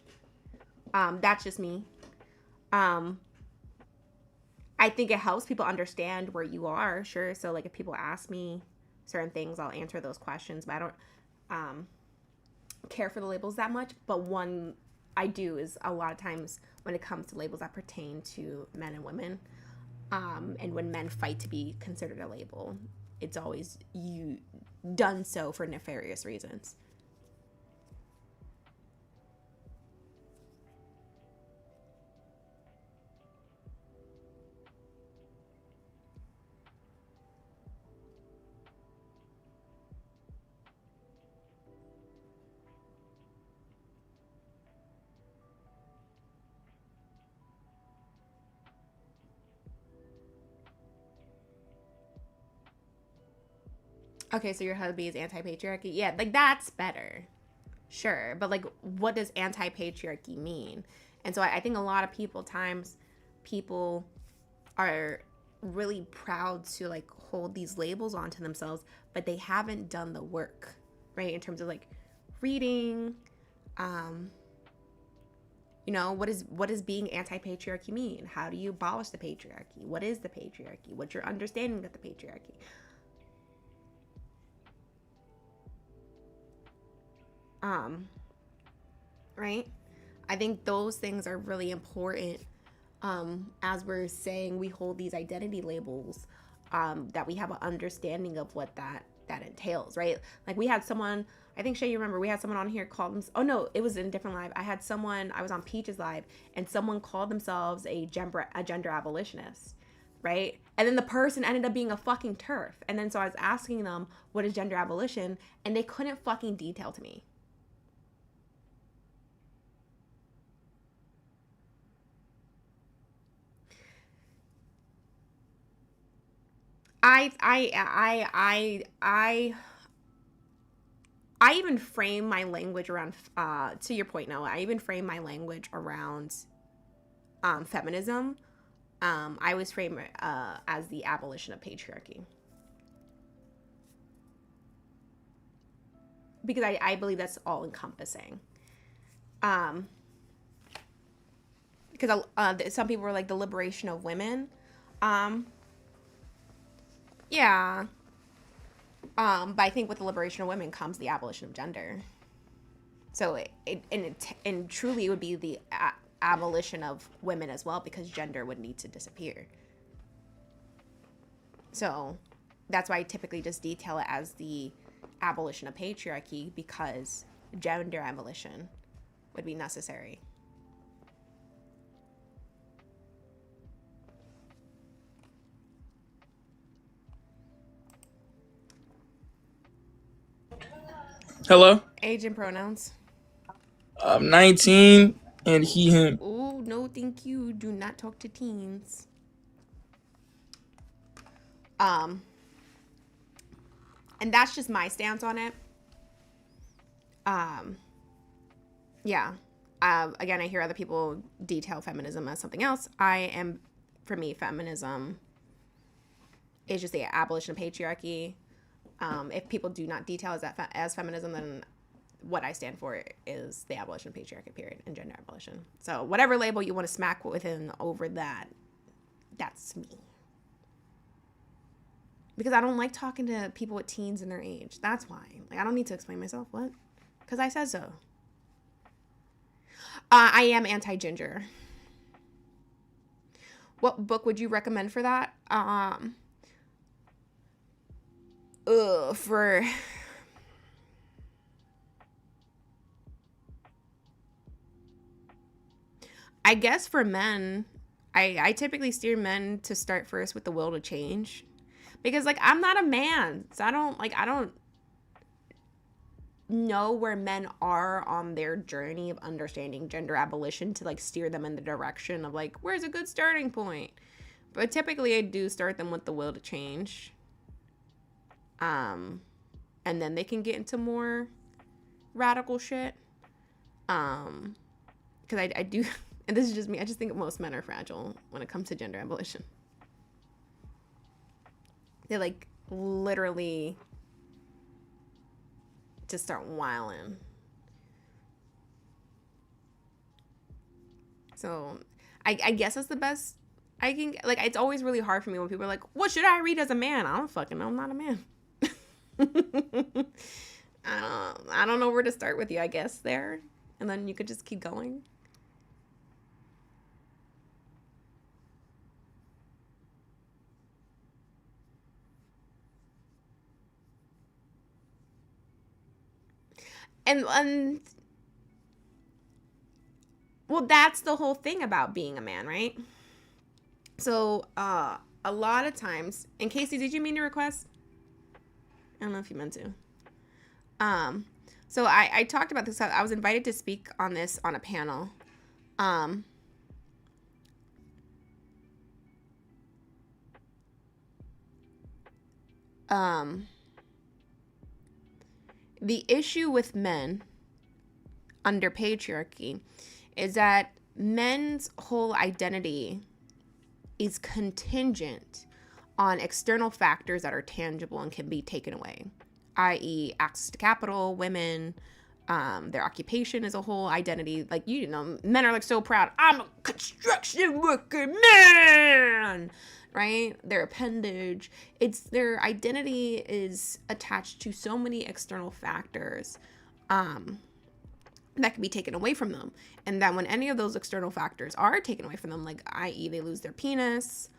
That's just me. I think it helps people understand where you are, sure. So, like, if people ask me certain things, I'll answer those questions. But I don't care for the labels that much. But one I do is a lot of times when it comes to labels that pertain to men and women, and when men fight to be considered a label, it's always done so for nefarious reasons. Okay, so your hubby is anti-patriarchy? Yeah, like, that's better. Sure. But, like, what does anti-patriarchy mean? And so I think a lot of people are really proud to, like, hold these labels onto themselves, but they haven't done the work, right? In terms of, like, reading, you know, what does being anti-patriarchy mean? How do you abolish the patriarchy? What is the patriarchy? What's your understanding of the patriarchy? Right? I think those things are really important. As we're saying, we hold these identity labels, that we have an understanding of what that entails, right? Like, we had someone, I think, Shay, you remember, we had someone on here called them, oh no, it was in a different live. I was on Peach's live, and someone called themselves a gender abolitionist, right? And then the person ended up being a fucking TERF. And then so I was asking them, what is gender abolition? And they couldn't fucking detail to me. I even frame my language around, to your point, Noah, I even frame my language around feminism. I always frame it as the abolition of patriarchy. Because I believe that's all encompassing. Because some people were like, the liberation of women. Yeah. But I think with the liberation of women comes the abolition of gender. So it truly would be the abolition of women as well, because gender would need to disappear. So that's why I typically just detail it as the abolition of patriarchy, because gender abolition would be necessary. Hello? Age and pronouns. I'm 19 and he, him. Oh, no, thank you. Do not talk to teens. And that's just my stance on it. Yeah. Again, I hear other people detail feminism as something else. For me, feminism is just the abolition of patriarchy. If people do not detail as feminism, then what I stand for is the abolition of patriarchy, period, and gender abolition. So whatever label you want to smack within over that, that's me. Because I don't like talking to people with teens in their age. That's why. Like, I don't need to explain myself. What? Because I said so. I am anti-ginger. What book would you recommend for that? For... I guess for men, I typically steer men to start first with The Will to Change. Because, like, I'm not a man. So I don't know where men are on their journey of understanding gender abolition to, like, steer them in the direction of, like, where's a good starting point? But typically I do start them with The Will to Change. And then they can get into more radical shit. Because I do... And this is just me. I just think most men are fragile when it comes to gender abolition. They like literally just start wilding. So I guess that's the best I can. Like, it's always really hard for me when people are like, what should I read as a man? I don't fucking know. I'm not a man. I don't know where to start with you, I guess, there. And then you could just keep going. And well, that's the whole thing about being a man, right? So a lot of times, and Casey, did you mean to request? I don't know if you meant to. So I talked about this. I was invited to speak on this on a panel. The issue with men under patriarchy is that men's whole identity is contingent on external factors that are tangible and can be taken away, i.e. access to capital, women, their occupation as a whole identity. Like, you know, men are like so proud. I'm a construction worker man, right? Their appendage. It's their identity is attached to so many external factors that can be taken away from them. And that when any of those external factors are taken away from them, like i.e. they lose their penis,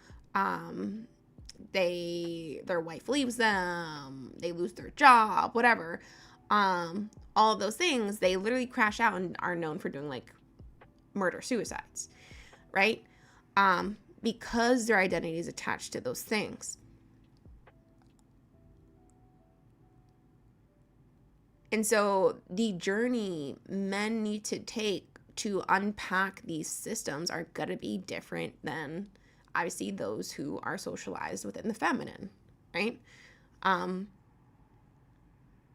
their wife leaves them, they lose their job, whatever, all of those things, they literally crash out and are known for doing like murder suicides, right? Because their identity is attached to those things. And so the journey men need to take to unpack these systems are going to be different than obviously those who are socialized within the feminine, right?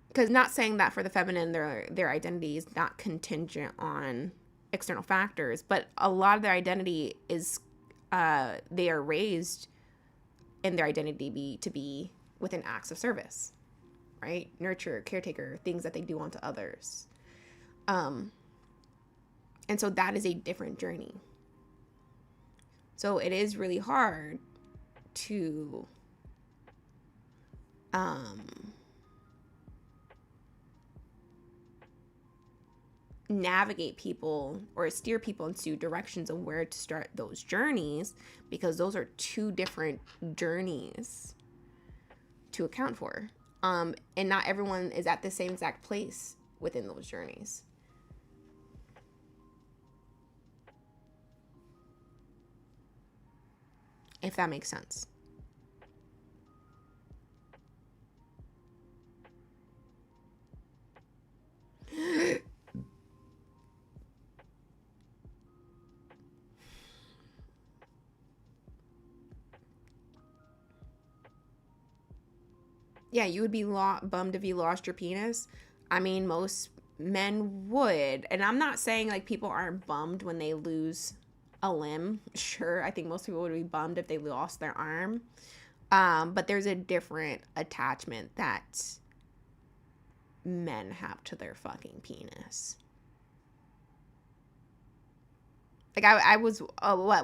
Because not saying that for the feminine, their identity is not contingent on external factors, but a lot of their identity is they are raised in their identity to be within acts of service, right? Nurture, caretaker, things that they do onto others. And so that is a different journey. So it is really hard to navigate people or steer people into directions of where to start those journeys, because those are two different journeys to account for. And not everyone is at the same exact place within those journeys. If that makes sense. Yeah, you would be bummed if you lost your penis. I mean, most men would. And I'm not saying like people aren't bummed when they lose a limb. Sure, I think most people would be bummed if they lost their arm. But there's a different attachment that men have to their fucking penis. Like I was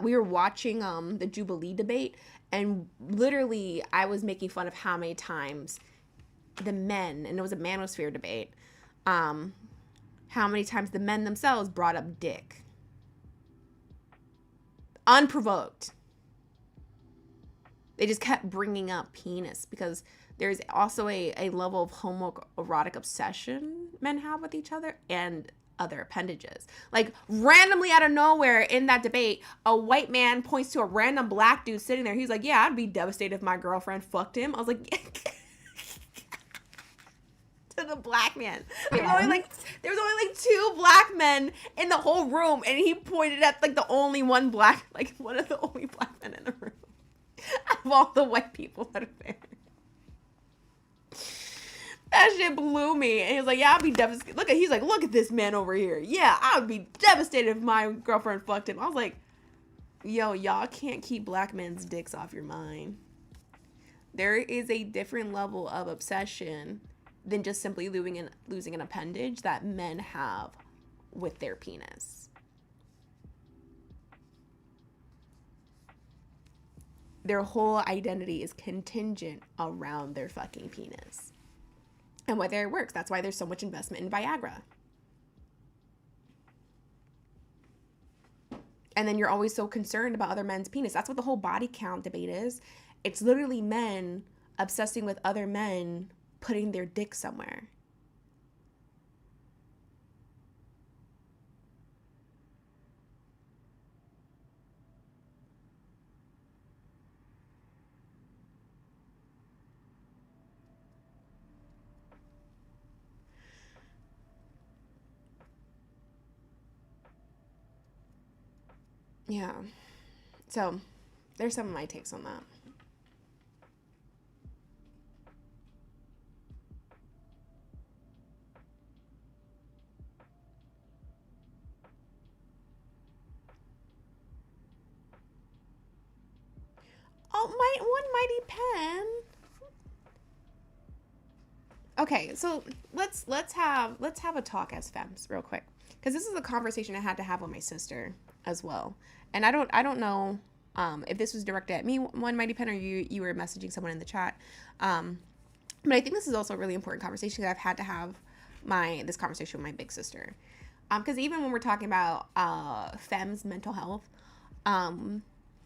we were watching the Jubilee debate, and literally I was making fun of how many times the men, and it was a manosphere debate, how many times the men themselves brought up dick unprovoked. They just kept bringing up penis because there's also a level of homoerotic obsession men have with each other and other appendages. Like, randomly out of nowhere in that debate, a white man points to a random black dude sitting there. He's like, yeah, I'd be devastated if my girlfriend fucked him. I was like, to the black man. There was only like 2 black men in the whole room, and he pointed at like the only one black, like one of the only black men in the room of all the white people that are there. That shit blew me. And he was like, yeah, I'd be devastated. Look at this man over here. Yeah, I would be devastated if my girlfriend fucked him. I was like, yo, y'all can't keep black men's dicks off your mind. There is a different level of obsession than just simply losing an appendage that men have with their penis. Their whole identity is contingent around their fucking penis and whether it works. That's why there's so much investment in Viagra. And then you're always so concerned about other men's penis. That's what the whole body count debate is. It's literally men obsessing with other men putting their dick somewhere. Yeah. So, there's some of my takes on that. Oh, one mighty pen. Okay, so let's have a talk as femmes real quick, because this is a conversation I had to have with my sister as well. And I don't know if this was directed at me, one mighty pen, or you were messaging someone in the chat. But I think this is also a really important conversation that I've had to have this conversation with my big sister. Because even when we're talking about femmes mental health,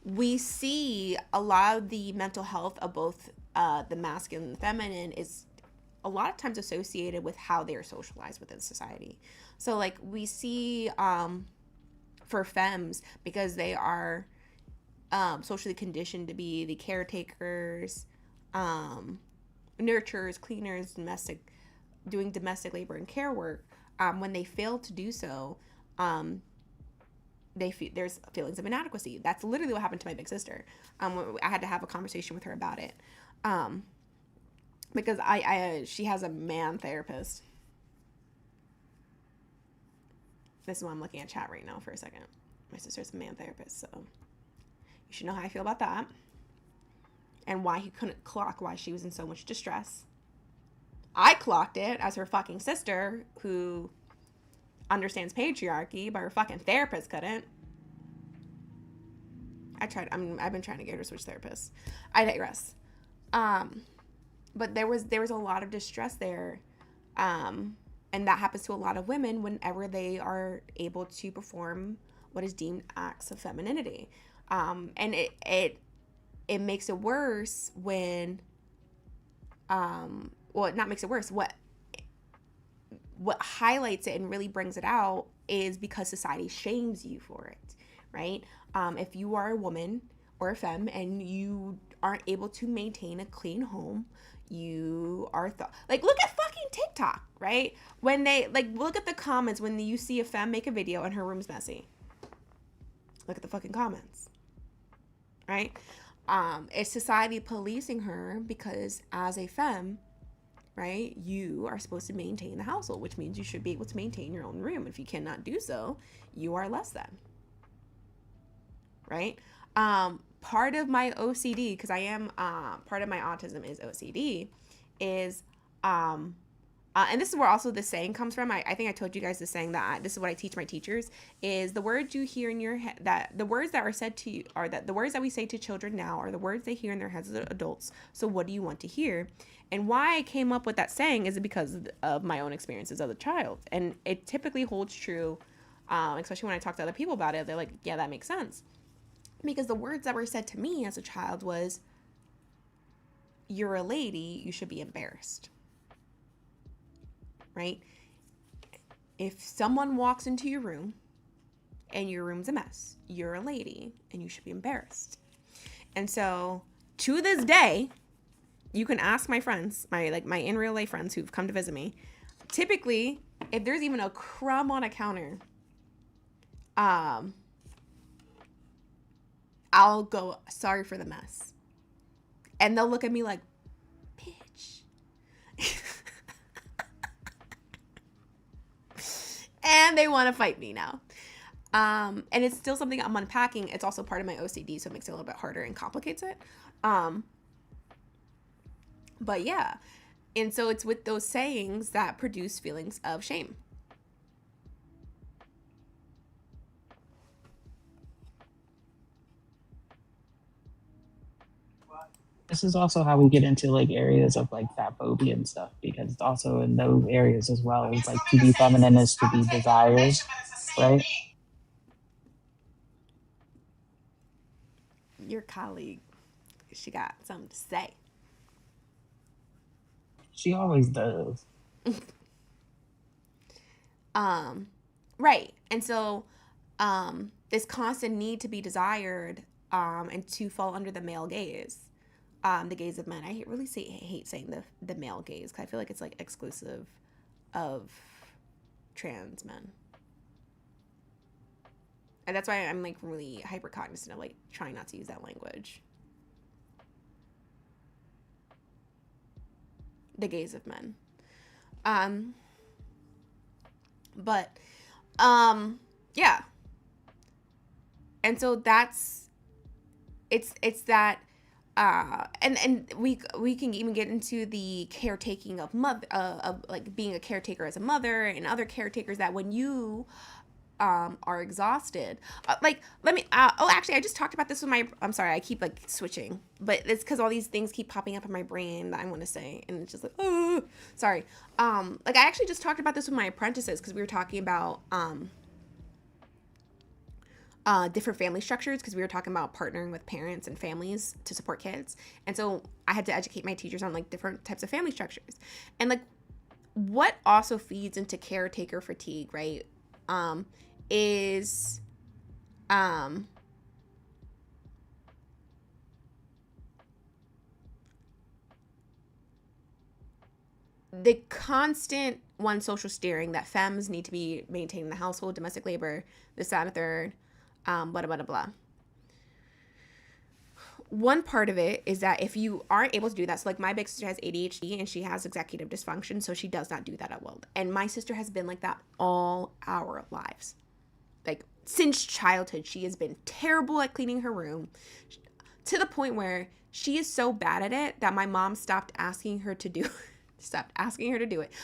we see a lot of the mental health of both the masculine and the feminine is a lot of times associated with how they are socialized within society. So like we see for femmes, because they are socially conditioned to be the caretakers, nurturers, cleaners, doing domestic labor and care work, when they fail to do so, there's feelings of inadequacy. That's literally what happened to my big sister. I had to have a conversation with her about it, because she has a man therapist. This is why I'm looking at chat right now for a second. My sister's a man therapist, so you should know how I feel about that, and why he couldn't clock why she was in so much distress. I clocked it as her fucking sister who understands patriarchy, but her fucking therapist couldn't. I've been trying to get her to switch therapists. I digress. But there was a lot of distress there. And that happens to a lot of women whenever they are able to perform what is deemed acts of femininity. And it makes it worse when, well, it not makes it worse. What highlights it and really brings it out is because society shames you for it, right? If you are a woman or a femme and you aren't able to maintain a clean home, you are look at fucking TikTok, right? When they look at the comments when you see a femme make a video and her room's messy. Look at the fucking comments, right? It's society policing her because as a femme, right, you are supposed to maintain the household, which means you should be able to maintain your own room. If you cannot do so, you are less than, right? part of my OCD, because I am part of my autism is OCD, is and this is where also the saying comes from. I think I told you guys the saying that this is what I teach my teachers is the words you hear in your head, that the words that are said to you are that the words that we say to children now are the words they hear in their heads as adults. So what do you want to hear? And why I came up with that saying is because of my own experiences as a child. And it typically holds true, especially when I talk to other people about it. They're like, yeah, that makes sense. Because the words that were said to me as a child was, you're a lady, you should be embarrassed. Right? If someone walks into your room and your room's a mess, you're a lady and you should be embarrassed. And so to this day, you can ask my friends, my in real life friends who've come to visit me. Typically, if there's even a crumb on a counter, I'll go, sorry for the mess. And they'll look at me like, bitch. And they want to fight me now. And it's still something I'm unpacking. It's also part of my OCD, so it makes it a little bit harder and complicates it. But yeah. And so it's with those sayings that produce feelings of shame. This is also how we get into like areas of like fat phobia and stuff, because it's also in those areas as well. It's like to be feminine is to be desired, right? Your colleague, she got something to say. She always does. Right. And so this constant need to be desired and to fall under the male gaze. The gaze of men. I hate saying the male gaze, because I feel like it's like exclusive of trans men. And that's why I'm like really hyper cognizant of like trying not to use that language. The gaze of men. But yeah. And so it's that and we can even get into the caretaking of of like being a caretaker as a mother and other caretakers, that when you are exhausted, like let me actually I just talked about this with my, I'm sorry, I keep like switching, but it's because all these things keep popping up in my brain that I want to say, and it's just like, oh, sorry. Like I actually just talked about this with my apprentices, because we were talking about different family structures, because we were talking about partnering with parents and families to support kids. And so I had to educate my teachers on like different types of family structures. And like what also feeds into caretaker fatigue, right? Is the constant social steering that femmes need to be maintaining the household, domestic labor, this, that, and the third, blah, blah, blah, blah. One part of it is that if you aren't able to do that, so like my big sister has ADHD and she has executive dysfunction, so she does not do that at will. And my sister has been like that all our lives. Like since childhood, she has been terrible at cleaning her room, to the point where she is so bad at it that my mom stopped asking her to do it.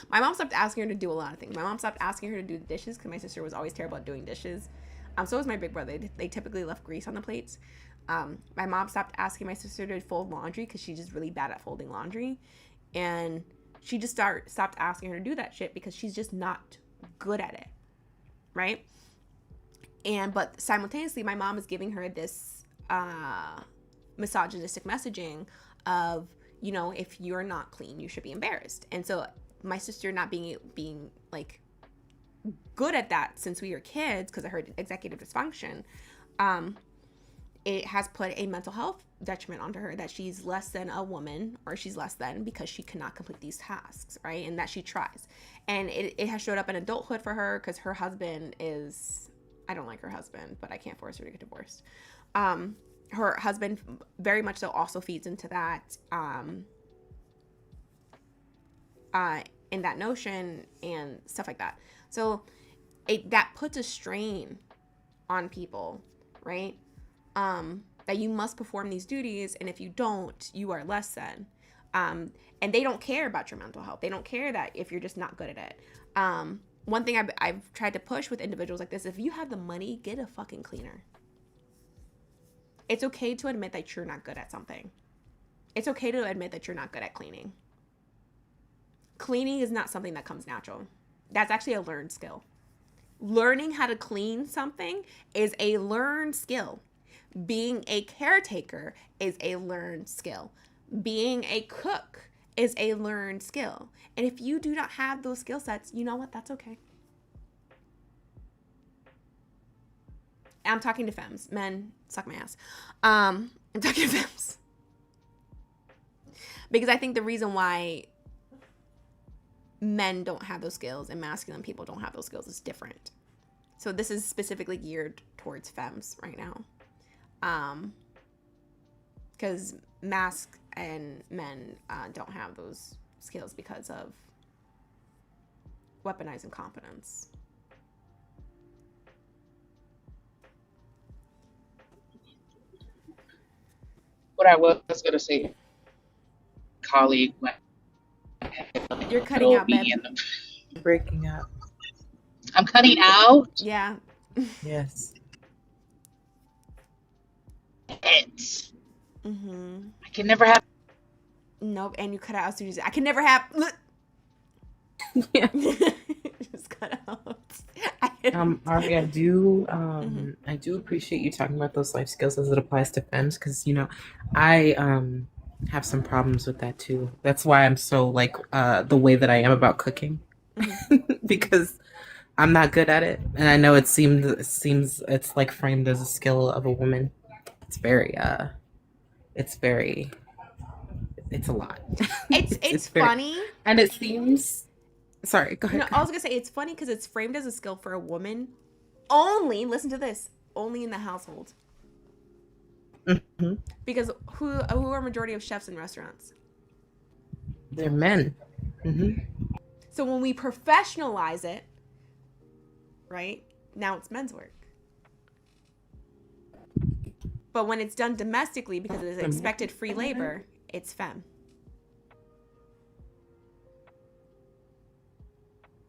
My mom stopped asking her to do a lot of things. My mom stopped asking her to do the dishes, because my sister was always terrible at doing dishes. So was my big brother. They typically left grease on the plates. My mom stopped asking my sister to fold laundry, because she's just really bad at folding laundry. And she just stopped asking her to do that shit, because she's just not good at it. Right? But simultaneously, my mom is giving her this misogynistic messaging of, you know, if you're not clean, you should be embarrassed. And so my sister not being like good at that since we were kids, because of her executive dysfunction, it has put a mental health detriment onto her, that she's less than a woman, or she's less than because she cannot complete these tasks, right? And that she tries. And it has showed up in adulthood for her, because her husband is, I don't like her husband, but I can't force her to get divorced. Her husband very much so also feeds into that, in that notion and stuff like that. So that puts a strain on people, right? that you must perform these duties, and if you don't, you are less than. And they don't care about your mental health. They don't care that if you're just not good at it. One thing I've tried to push with individuals like this, if you have the money, get a fucking cleaner. It's okay to admit that you're not good at something. It's okay to admit that you're not good at cleaning. Cleaning is not something that comes natural. That's actually a learned skill. Learning how to clean something is a learned skill. Being a caretaker is a learned skill. Being a cook is a learned skill. And if you do not have those skill sets, you know what? That's okay. I'm talking to femmes. Men, suck my ass. I'm talking to femmes. Because I think the reason why men don't have those skills and masculine people don't have those skills is different. So this is specifically geared towards femmes right now. Because masc and men don't have those skills because of weaponizing competence. What I was going to say, colleague, you're cutting out, babe. Breaking up. I'm cutting out. Yeah. Yes. It. Mm-hmm. I can never have. Nope, and you cut out as soon as I can never have. Yeah. Just cut out. Ari, I do appreciate you talking about those life skills as it applies to femmes, because I have some problems with that too. That's why I'm so like the way that I am about cooking, because I'm not good at it, and I know it seems it's like framed as a skill of a woman. It's a lot. It's funny, and it seems. Sorry, go ahead. No, I was gonna say it's funny because it's framed as a skill for a woman. Only, listen to this, only in the household. Mm-hmm. Because who are majority of chefs in restaurants? They're men. Mm-hmm. So when we professionalize it, right, now it's men's work. But when it's done domestically, because it is expected free labor, it's femme.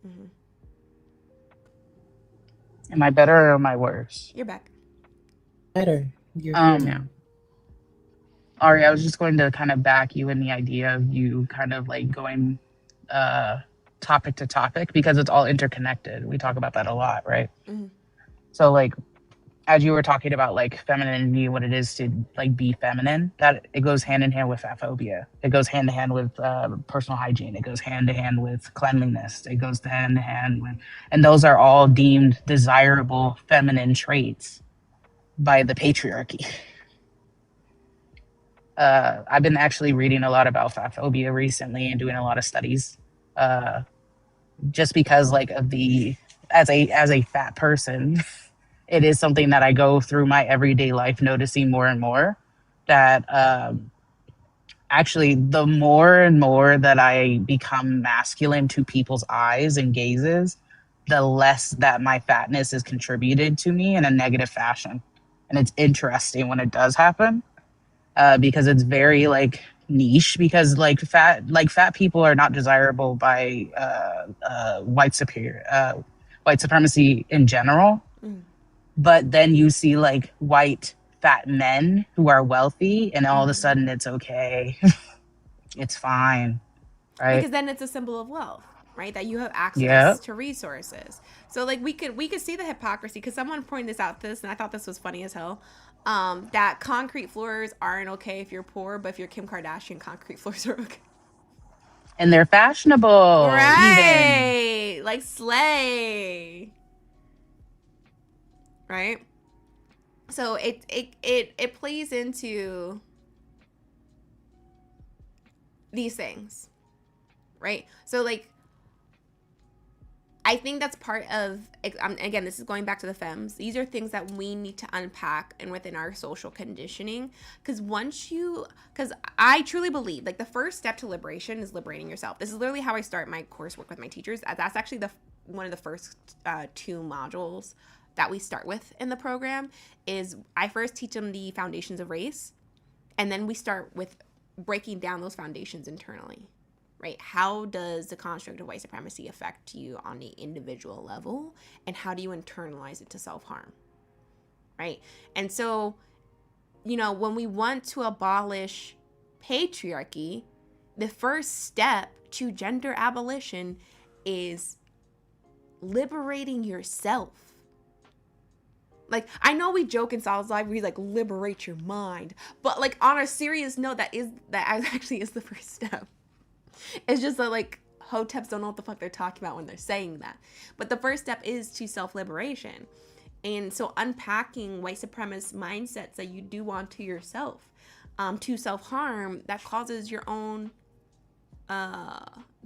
Mm-hmm. Am I better or am I worse? You're back. Better. You're here now. Ari, I was just going to kind of back you in the idea of you kind of like going topic to topic, because it's all interconnected. We talk about that a lot, right? Mm-hmm. So like, as you were talking about like femininity, what it is to like be feminine, that it goes hand in hand with fat phobia. It goes hand in hand with personal hygiene. It goes hand in hand with cleanliness. It goes hand in hand with, and those are all deemed desirable feminine traits by the patriarchy. I've been actually reading a lot about fat phobia recently and doing a lot of studies, just because like of as a fat person. It is something that I go through my everyday life noticing more and more, that actually the more and more that I become masculine to people's eyes and gazes, the less that my fatness is contributed to me in a negative fashion. And it's interesting when it does happen, because it's very like niche, because like fat people are not desirable by white supremacy in general. Mm. But then you see like white fat men who are wealthy, and all of a sudden it's okay. It's fine, right? Because then it's a symbol of wealth, right? That you have access to resources. So like we could see the hypocrisy, because someone pointed this out and I thought this was funny as hell. That concrete floors aren't okay if you're poor, but if you're Kim Kardashian, concrete floors are okay. And they're fashionable, right? Even. Like slay. Right? So it plays into these things, right? So like, I think that's part of, again, this is going back to the femmes. These are things that we need to unpack and within our social conditioning. Because I truly believe like the first step to liberation is liberating yourself. This is literally how I start my coursework with my teachers. That's actually one of the first 2 modules that we start with in the program is I first teach them the foundations of race, and then we start with breaking down those foundations internally, right? How does the construct of white supremacy affect you on the individual level, and how do you internalize it to self-harm, right? And so, you know, when we want to abolish patriarchy, the first step to gender abolition is liberating yourself. Like, I know we joke in Sal's live where he's like, liberate your mind, but like on a serious note, that actually is the first step. It's just that like hoteps don't know what the fuck they're talking about when they're saying that. But the first step is to self-liberation. And so unpacking white supremacist mindsets that you do onto yourself, to self-harm that causes your own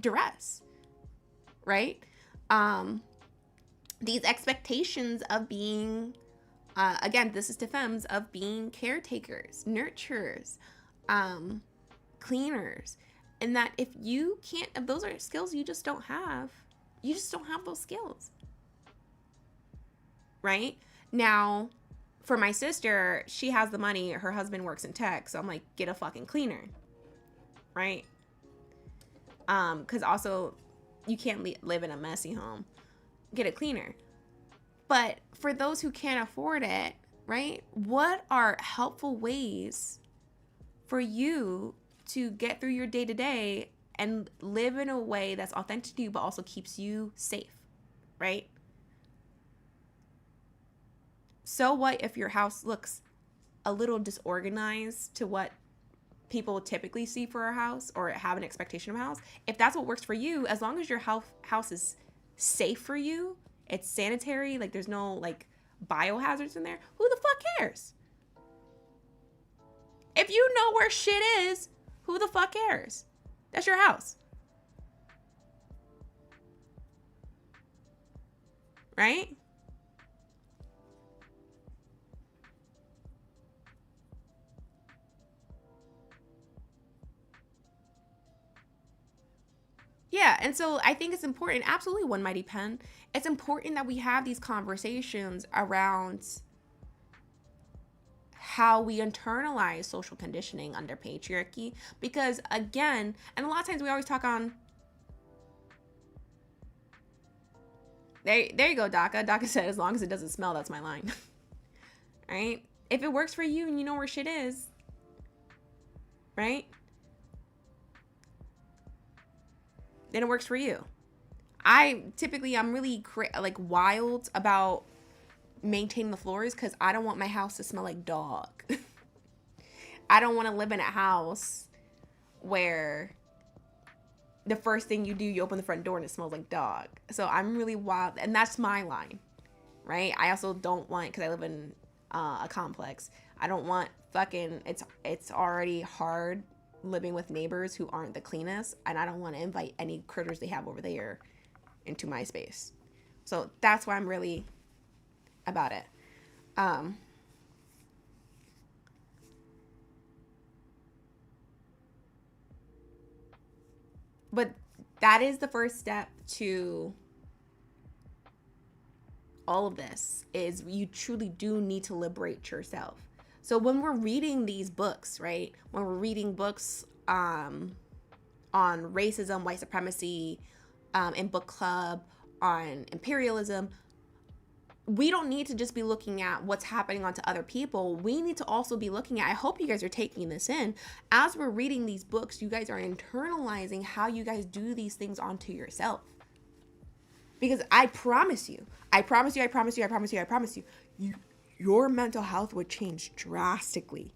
duress, right? These expectations of being, again, this is to femmes, of being caretakers, nurturers, cleaners, and that if those are skills you just don't have those skills, right? Now, for my sister, she has the money, her husband works in tech, so I'm like, get a fucking cleaner, right? Because also, you can't live in a messy home. Get a cleaner. But for those who can't afford it, right? What are helpful ways for you to get through your day-to-day and live in a way that's authentic to you, but also keeps you safe, right? So what if your house looks a little disorganized to what people typically see for a house or have an expectation of a house? If that's what works for you, as long as your house is safe for you, it's sanitary, like there's no like biohazards in there, who the fuck cares? If you know where shit is, who the fuck cares? That's your house. Right? Yeah, and so I think it's important, absolutely, One Mighty Pen, it's important that we have these conversations around how we internalize social conditioning under patriarchy, because again, and a lot of times we always talk on, there you go, DACA. DACA said, as long as it doesn't smell, that's my line. Right? If it works for you and you know where shit is, right? Then it works for you. I'm really like wild about maintaining the floors because I don't want my house to smell like dog. I don't want to live in a house where the first thing you do, you open the front door and it smells like dog. So I'm really wild, and that's my line, right? I also don't want, because I live in a complex, I don't want fucking, it's already hard living with neighbors who aren't the cleanest, and I don't want to invite any critters they have over there into my space. So that's why I'm really about it. But that is the first step to all of this, is you truly do need to liberate yourself. So when we're reading these books, right? When we're reading books on racism, white supremacy, in book club, on imperialism, we don't need to just be looking at what's happening onto other people. We need to also be looking at, I hope you guys are taking this in, as we're reading these books, you guys are internalizing how you guys do these things onto yourself. Because I promise you, your mental health would change drastically.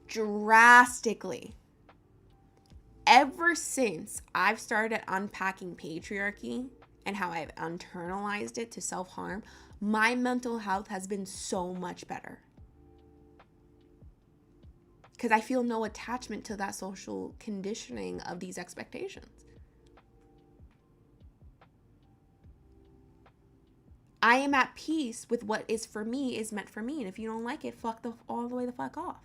Drastically. Ever since I've started unpacking patriarchy and how I've internalized it to self-harm, my mental health has been so much better. Because I feel no attachment to that social conditioning of these expectations. I am at peace with what is for me is meant for me. And if you don't like it, all the way the fuck off.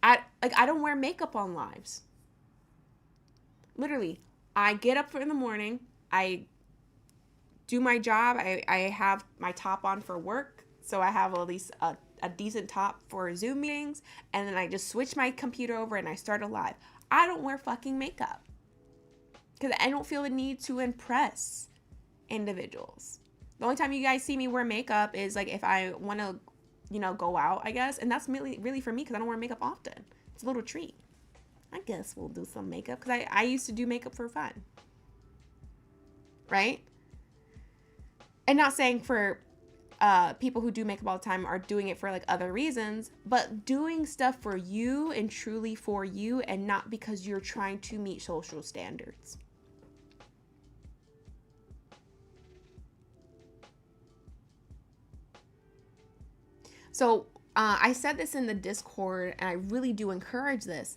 I don't wear makeup on lives. Literally, I get up in the morning, I do my job, I have my top on for work, so I have at least a decent top for Zoom meetings, and then I just switch my computer over and I start a live. I don't wear fucking makeup because I don't feel the need to impress individuals. The only time you guys see me wear makeup is like if I want to, go out, I guess, and that's really for me because I don't wear makeup often. It's a little treat. I guess we'll do some makeup because I used to do makeup for fun, right? And not saying for people who do makeup all the time are doing it for like other reasons, but doing stuff for you and truly for you and not because you're trying to meet social standards. So I said this in the Discord, and I really do encourage this.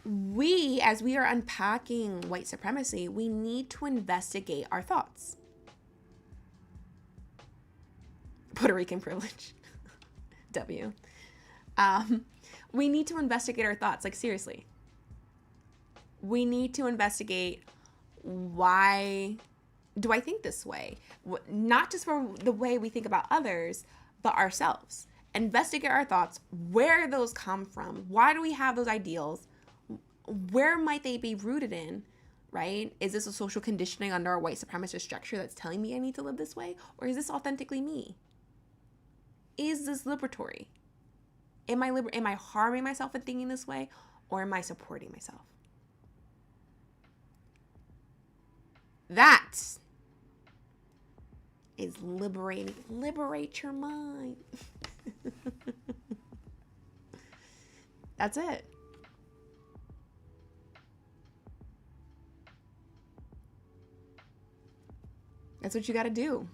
As we are unpacking white supremacy, we need to investigate our thoughts. Puerto Rican privilege. W. We need to investigate our thoughts, like seriously. We need to investigate, why do I think this way? Not just for the way we think about others, but ourselves. Investigate our thoughts, where those come from. Why do we have those ideals? Where might they be rooted in, right? Is this a social conditioning under a white supremacist structure that's telling me I need to live this way? Or is this authentically me? Is this liberatory? Am I harming myself in thinking this way, or am I supporting myself? That is liberating. Liberate your mind. That's it. That's what you got to do.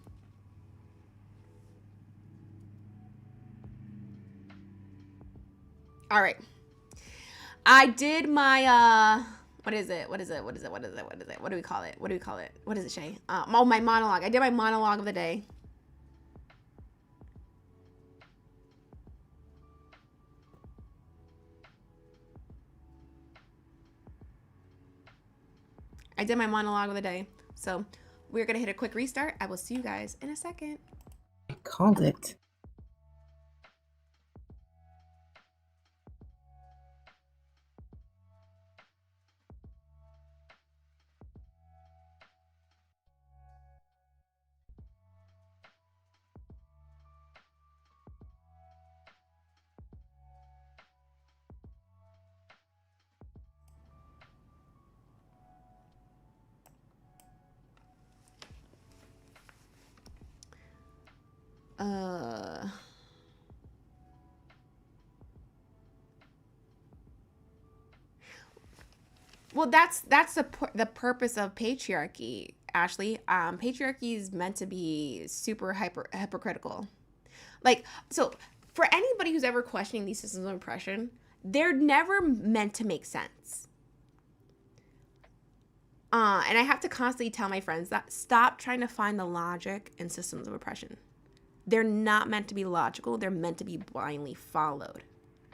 All right. I did my what is it? What do we call it? What is it, Shay? My monologue. I did my monologue of the day. So we're going to hit a quick restart. I will see you guys in a second. I called it. Well, that's the purpose of patriarchy, Ashley. Patriarchy is meant to be super hypocritical. Like, so for anybody who's ever questioning these systems of oppression, they're never meant to make sense. And I have to constantly tell my friends that stop trying to find the logic in systems of oppression. They're not meant to be logical. They're meant to be blindly followed,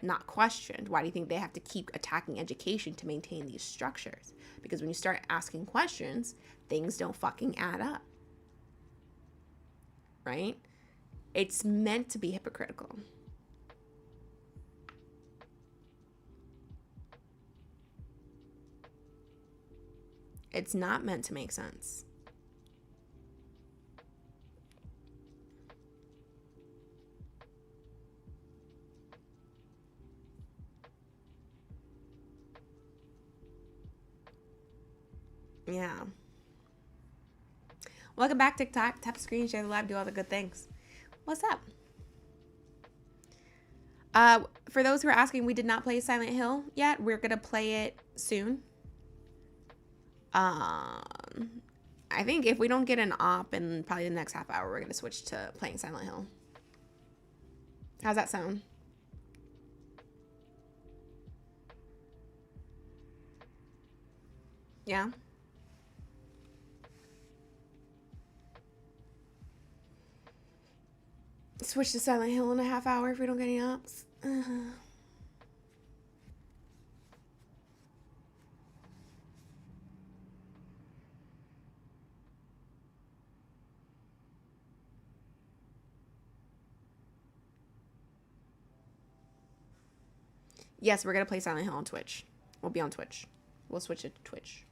not questioned. Why do you think they have to keep attacking education to maintain these structures? Because when you start asking questions, things don't fucking add up. Right? It's meant to be hypocritical. It's not meant to make sense. Yeah. Welcome back, TikTok. Tap screen, share the live, do all the good things. What's up? For those who are asking, we did not play Silent Hill yet. We're gonna play it soon. I think if we don't get an op in probably the next half hour, we're gonna switch to playing Silent Hill. How's that sound? Yeah. Switch to Silent Hill in a half hour if we don't get any ops. Yes, we're gonna play Silent Hill on Twitch. We'll be on Twitch. We'll switch it to Twitch.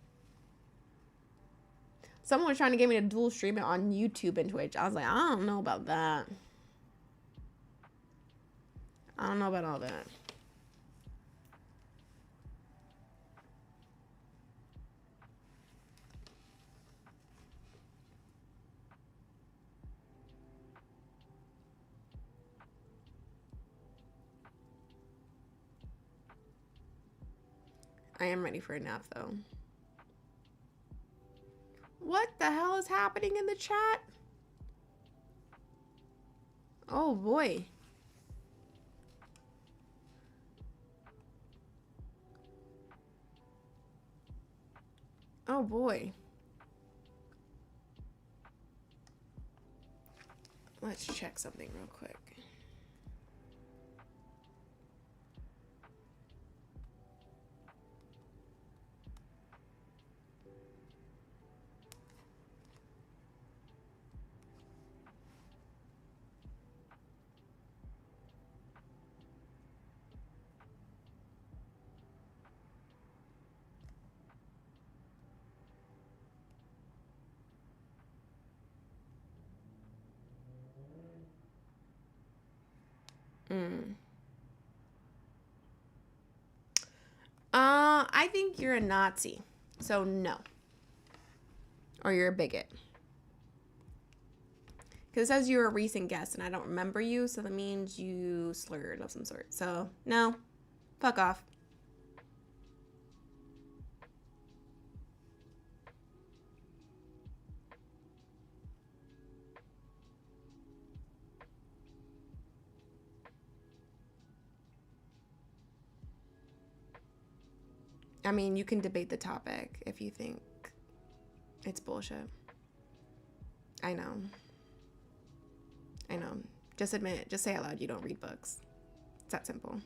Someone was trying to get me to dual stream it on YouTube and Twitch. I was like, I don't know about that. I don't know about all that. I am ready for a nap, though. What the hell is happening in the chat? Oh, boy. Oh, boy. Let's check something real quick. I think you're a Nazi. So no. Or you're a bigot. Because it says you're a recent guest and I don't remember you, so that means you slurred of some sort. So, no. Fuck off. I mean, you can debate the topic if you think it's bullshit. I know. I know. Just admit it. Just say out loud you don't read books. It's that simple.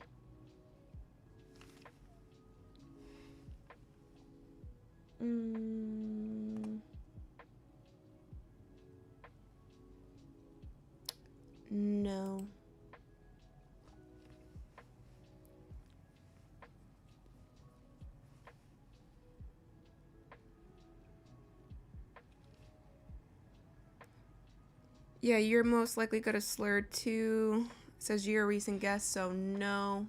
No. Yeah, you're most likely going to slur too. It says you're a recent guest, so no.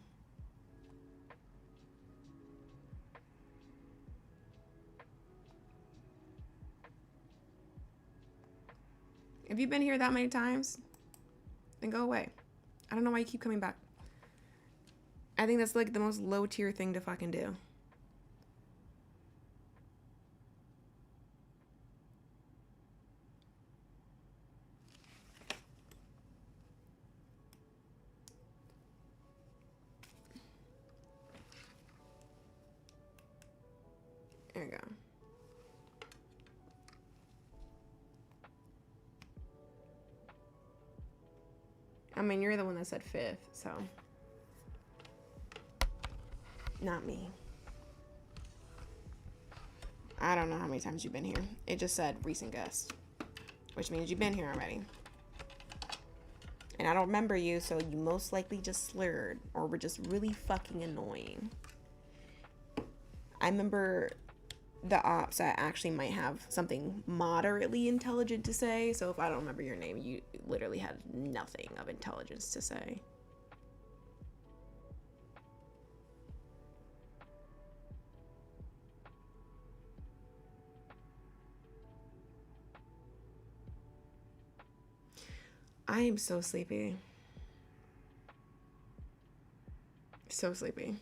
Have you been here that many times? Then go away. I don't know why you keep coming back. I think that's like the most low tier thing to fucking do. There you go. I mean, you're the one that said fifth, so. Not me. I don't know how many times you've been here. It just said recent guest, which means you've been here already. And I don't remember you, so you most likely just slurred or were just really fucking annoying. I remember the ops that actually might have something moderately intelligent to say. So if I don't remember your name, you literally had nothing of intelligence to say. I am so sleepy. So sleepy.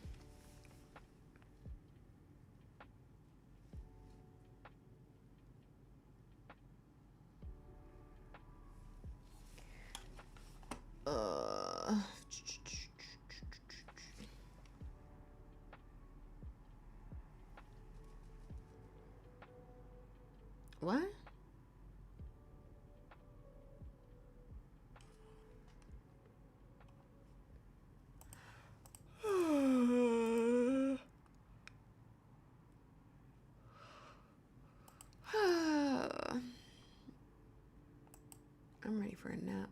What? I'm ready for a nap.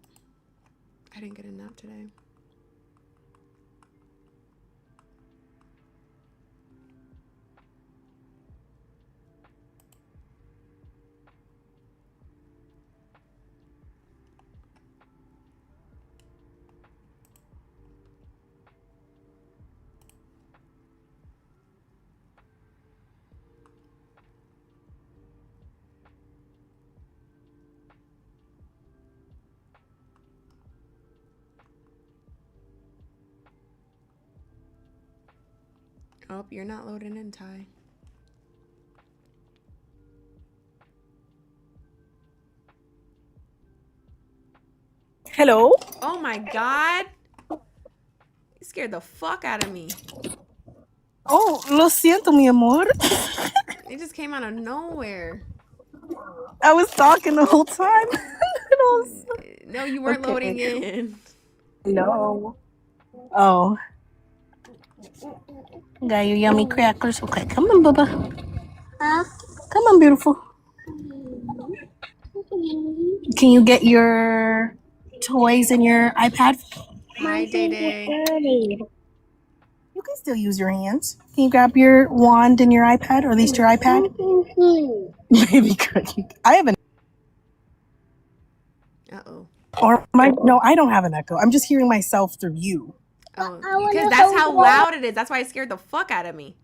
I didn't get a nap today. Oh, you're not loading in, Ty. Hello? Oh my god. You scared the fuck out of me. Oh, lo siento, mi amor. It just came out of nowhere. I was talking the whole time. No, you weren't loading in. No. Oh. Got your yummy crackers. Okay, come on, Bubba. Huh? Come on, beautiful. Can you get your toys and your iPad? Hi, Day Day. You can still use your hands. Can you grab your wand and your iPad, or at least your iPad? Baby cookie. I have an. Uh-oh. Or my no, I don't have an echo. I'm just hearing myself through you. Oh, because that's how loud it is. That's why it scared the fuck out of me.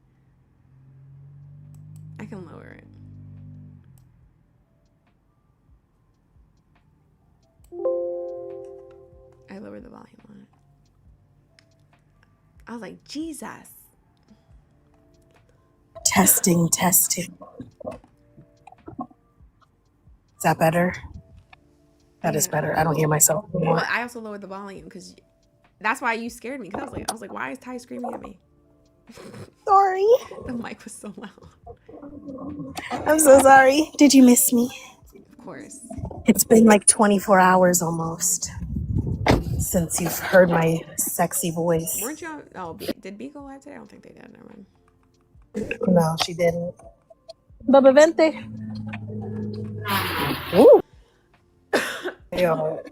I can lower it. I lowered the volume on it. I was like, Jesus. Testing. Is that better? That is better. I don't hear myself anymore. Well, I also lowered the volume because that's why you scared me. Because I was like, why is Ty screaming at me? Sorry. The mic was so loud. I'm so sorry. Did you miss me? Of course. It's been like 24 hours almost since you've heard my sexy voice. Weren't you? Oh, did B go live today? I don't think they did. Never mind. No, she didn't. Baba Vente. Ooh. Yo,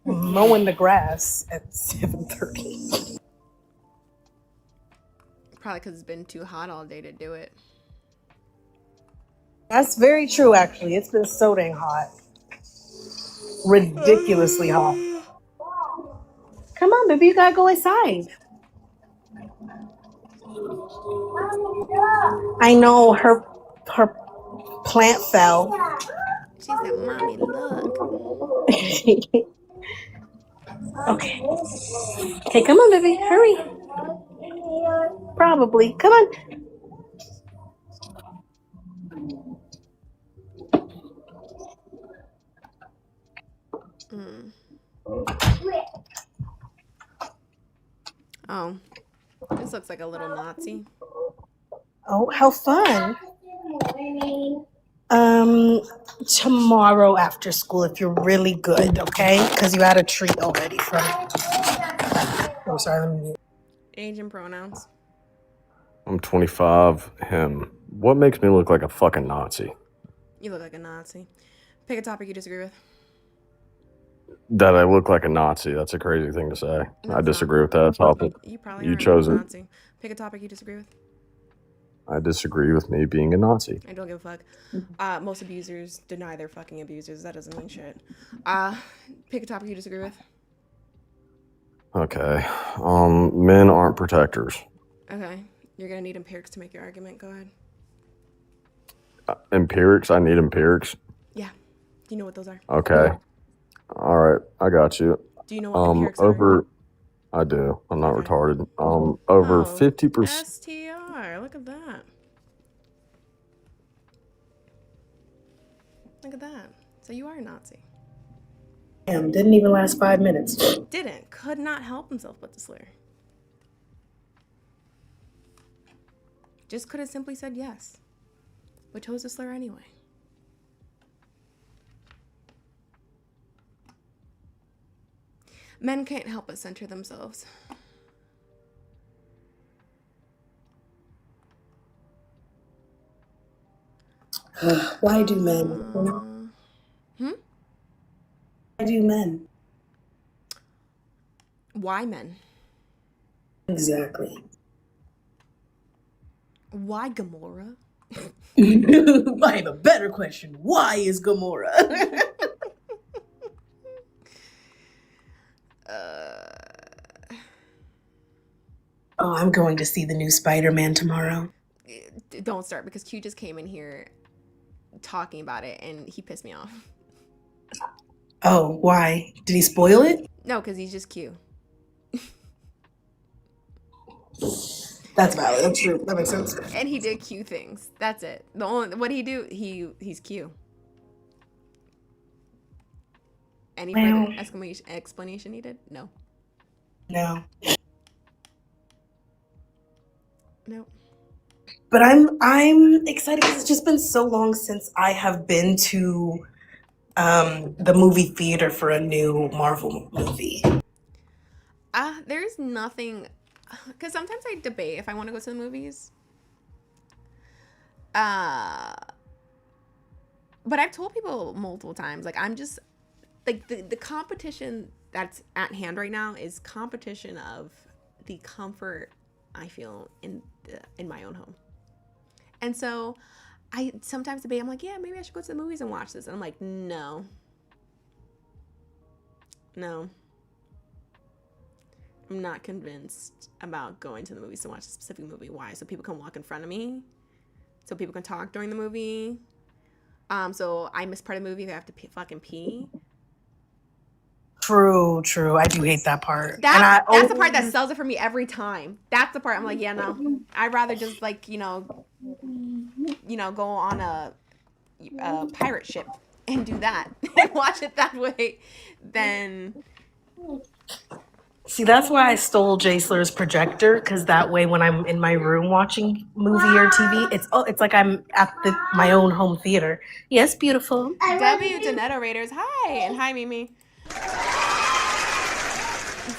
mowing the grass at 7:30. Probably because it's been too hot all day to do it. That's very true, actually. It's been so dang hot. Ridiculously hot. Come on, baby, you gotta go inside. I know her plant fell. She said, Mommy, look. Okay. Okay, come on, baby. Hurry. Probably. Come on. Oh, this looks like a little Nazi. Oh, how fun. Tomorrow after school, if you're really good, okay? Because you had a treat already from. Oh, sorry. Let me mute. Age and pronouns. I'm 25. Him. What makes me look like a fucking Nazi? You look like a Nazi. Pick a topic you disagree with. That I look like a Nazi. That's a crazy thing to say. I disagree with that topic. You probably You are chose a it. Nazi. Pick a topic you disagree with. I disagree with me being a Nazi. I don't give a fuck. Most abusers deny they're fucking abusers. That doesn't mean shit. Pick a topic you disagree with. Okay. Men aren't protectors. Okay. You're gonna need empirics to make your argument. Go ahead. Empirics? I need empirics. Yeah. Do you know what those are? Okay. All right. I got you. Do you know what empirics over. I do. I'm not retarded. Over 50%. STR. Look at that. Look at that. So you are a Nazi. Damn, didn't even last 5 minutes. Didn't. Could not help himself but to slur. Just could have simply said yes. But chose to slur anyway. Men can't help but center themselves. Why do men? Why do men? Why men? Exactly. Why Gamora? I have a better question. Why is Gamora? Oh, I'm going to see the new Spider-Man tomorrow. Don't start, because Q just came in here talking about it and he pissed me off. Oh, why? Did he spoil it? No, because he's just Q. That's valid. That's true. That makes sense. And he did Q things. That's it. The only what he do, he's Q. Any further explanation needed? No. No. No. But I'm excited because it's just been so long since I have been to the movie theater for a new Marvel movie. There's nothing, because sometimes I debate if I want to go to the movies. But I've told people multiple times, like, I'm just, like, the competition that's at hand right now is competition of the comfort I feel in my own home. And so I sometimes debate, I'm like, yeah, maybe I should go to the movies and watch this. And I'm like, no. I'm not convinced about going to the movies to watch a specific movie. Why? So people can walk in front of me? So people can talk during the movie? So I miss part of the movie if I have to fucking pee? True. I do hate that part. That's the part that sells it for me every time. That's the part I'm like, yeah, no. I'd rather just, like, go on a pirate ship and do that and watch it that way than... See, that's why I stole Jaysler's projector, because that way when I'm in my room watching movie or TV, it's like I'm at my own home theater. Yes, beautiful. W Donetto Raiders, hi, and hi Mimi.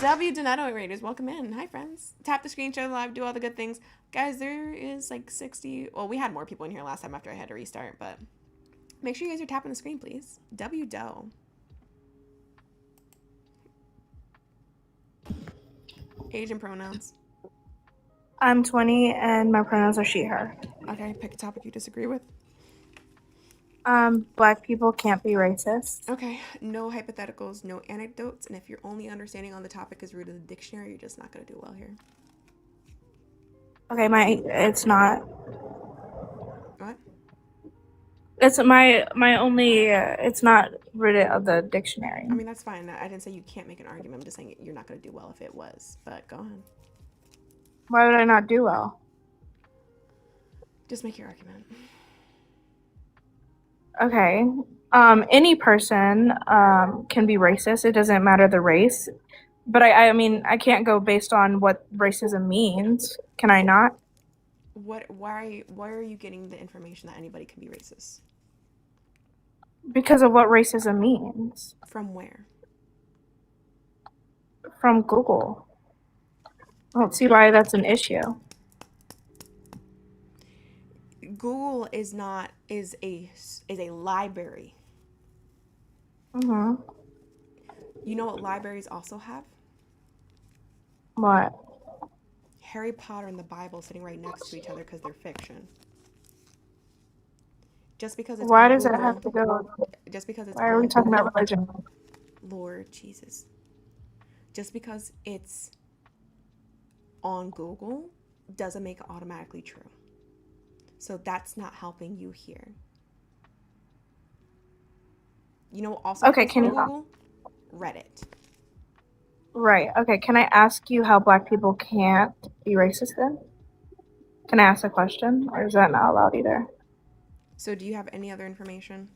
W Donetto Raiders, welcome in. Hi friends. Tap the screen, share live, do all the good things. Guys, there is like 60, well, we had more people in here last time after I had to restart, but make sure you guys are tapping the screen, please. W Doe. Age and pronouns. I'm 20 and my pronouns are she, her. Okay, pick a topic you disagree with. Black people can't be racist. Okay, no hypotheticals, no anecdotes, and if your only understanding on the topic is rooted in the dictionary, you're just not going to do well here. Okay, it's not. What? It's my only, it's not rooted of the dictionary. I mean, that's fine. I didn't say you can't make an argument. I'm just saying you're not going to do well if it was, but go ahead. Why would I not do well? Just make your argument. Okay. Any person can be racist. It doesn't matter the race. But I mean, I can't go based on what racism means. Can I not? Why are you getting the information that anybody can be racist? Because of what racism means. From where? From Google. I don't see why that's an issue. Google is a library. Mhm. You know what libraries also have? What? Harry Potter and the Bible sitting right next to each other because they're fiction. Just because it's Why on does Google, it have to go? just because it's Why are we on talking Google, about religion? Lord Jesus. Just because it's on Google doesn't make it automatically true. So that's not helping you here. You know, also Okay, can you Google? Reddit. Right. Okay. Can I ask you how Black people can't be racist then? Can I ask a question, or is that not allowed either? So do you have any other information?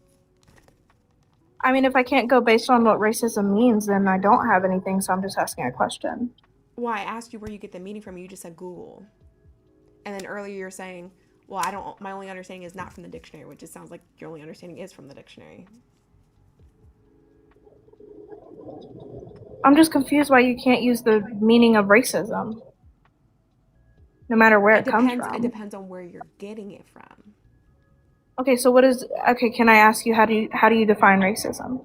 I mean, if I can't go based on what racism means, then I don't have anything. So I'm just asking a question. Well, I asked you where you get the meaning from. You just said Google, and then earlier you're saying, "Well, I don't. My only understanding is not from the dictionary," which just sounds like your only understanding is from the dictionary. I'm just confused why you can't use the meaning of racism, no matter where it comes from. It depends on where you're getting it from. Okay, so what is okay? Can I ask you how do you define racism?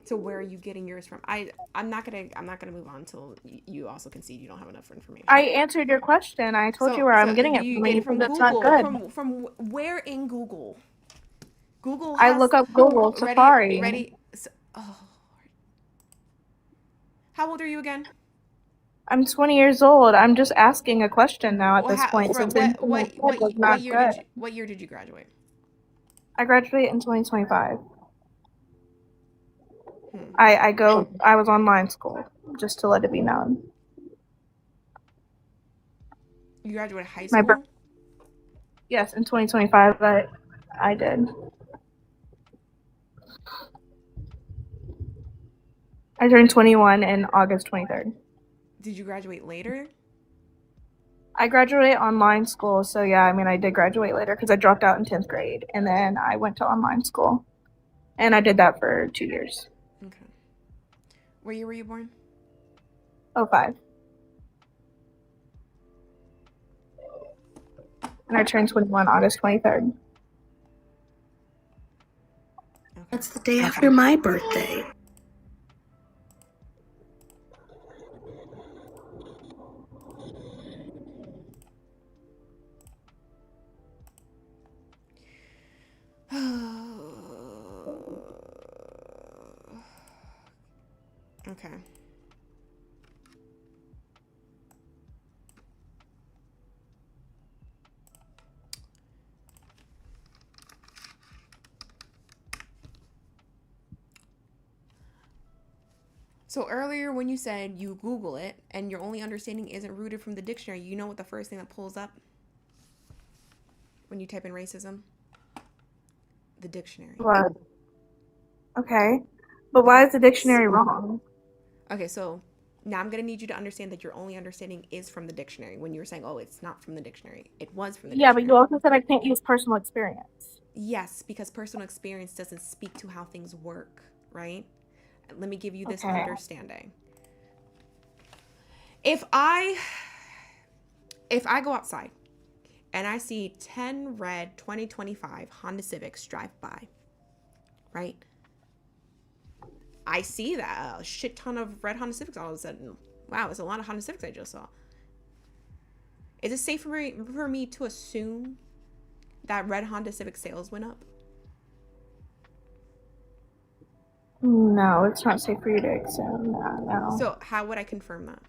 So where are you getting yours from? I'm not gonna move on until you also concede you don't have enough information. I answered your question. I told you where I'm getting it from. Get it from That's Google. not good. From where in Google? Google. I look up Google Safari. Ready? Oh. How old are you again? I'm 20 years old. I'm just asking a question now at this point. What year did you graduate? I graduated in 2025. I was online school, just to let it be known. You graduated high My school? Yes, in 2025, I did. I turned 21 in August 23rd. Did you graduate later? I graduated online school, so yeah, I mean, I did graduate later because I dropped out in 10th grade, and then I went to online school, and I did that for 2 years. Okay. What year were you born? 05. And I turned 21 August 23rd. That's the day after my birthday. Okay. So earlier when you said you Google it and your only understanding isn't rooted from the dictionary, you know what the first thing that pulls up when you type in racism? The dictionary. What? Okay. But why is the dictionary wrong? Okay, so now I'm going to need you to understand that your only understanding is from the dictionary. When you were saying, oh, it's not from the dictionary. It was from the Yeah, but dictionary. you also said I can't use personal experience. Yes, because personal experience doesn't speak to how things work, right? Let me give you this Okay. understanding. If I go outside and I see 10 red 2025 Honda Civics drive by, right? I see that a shit ton of red Honda Civics all of a sudden. Wow, it's a lot of Honda Civics I just saw. Is it safe for me to assume that red Honda Civic sales went up? No, it's not safe for you to assume that, no. So how would I confirm that?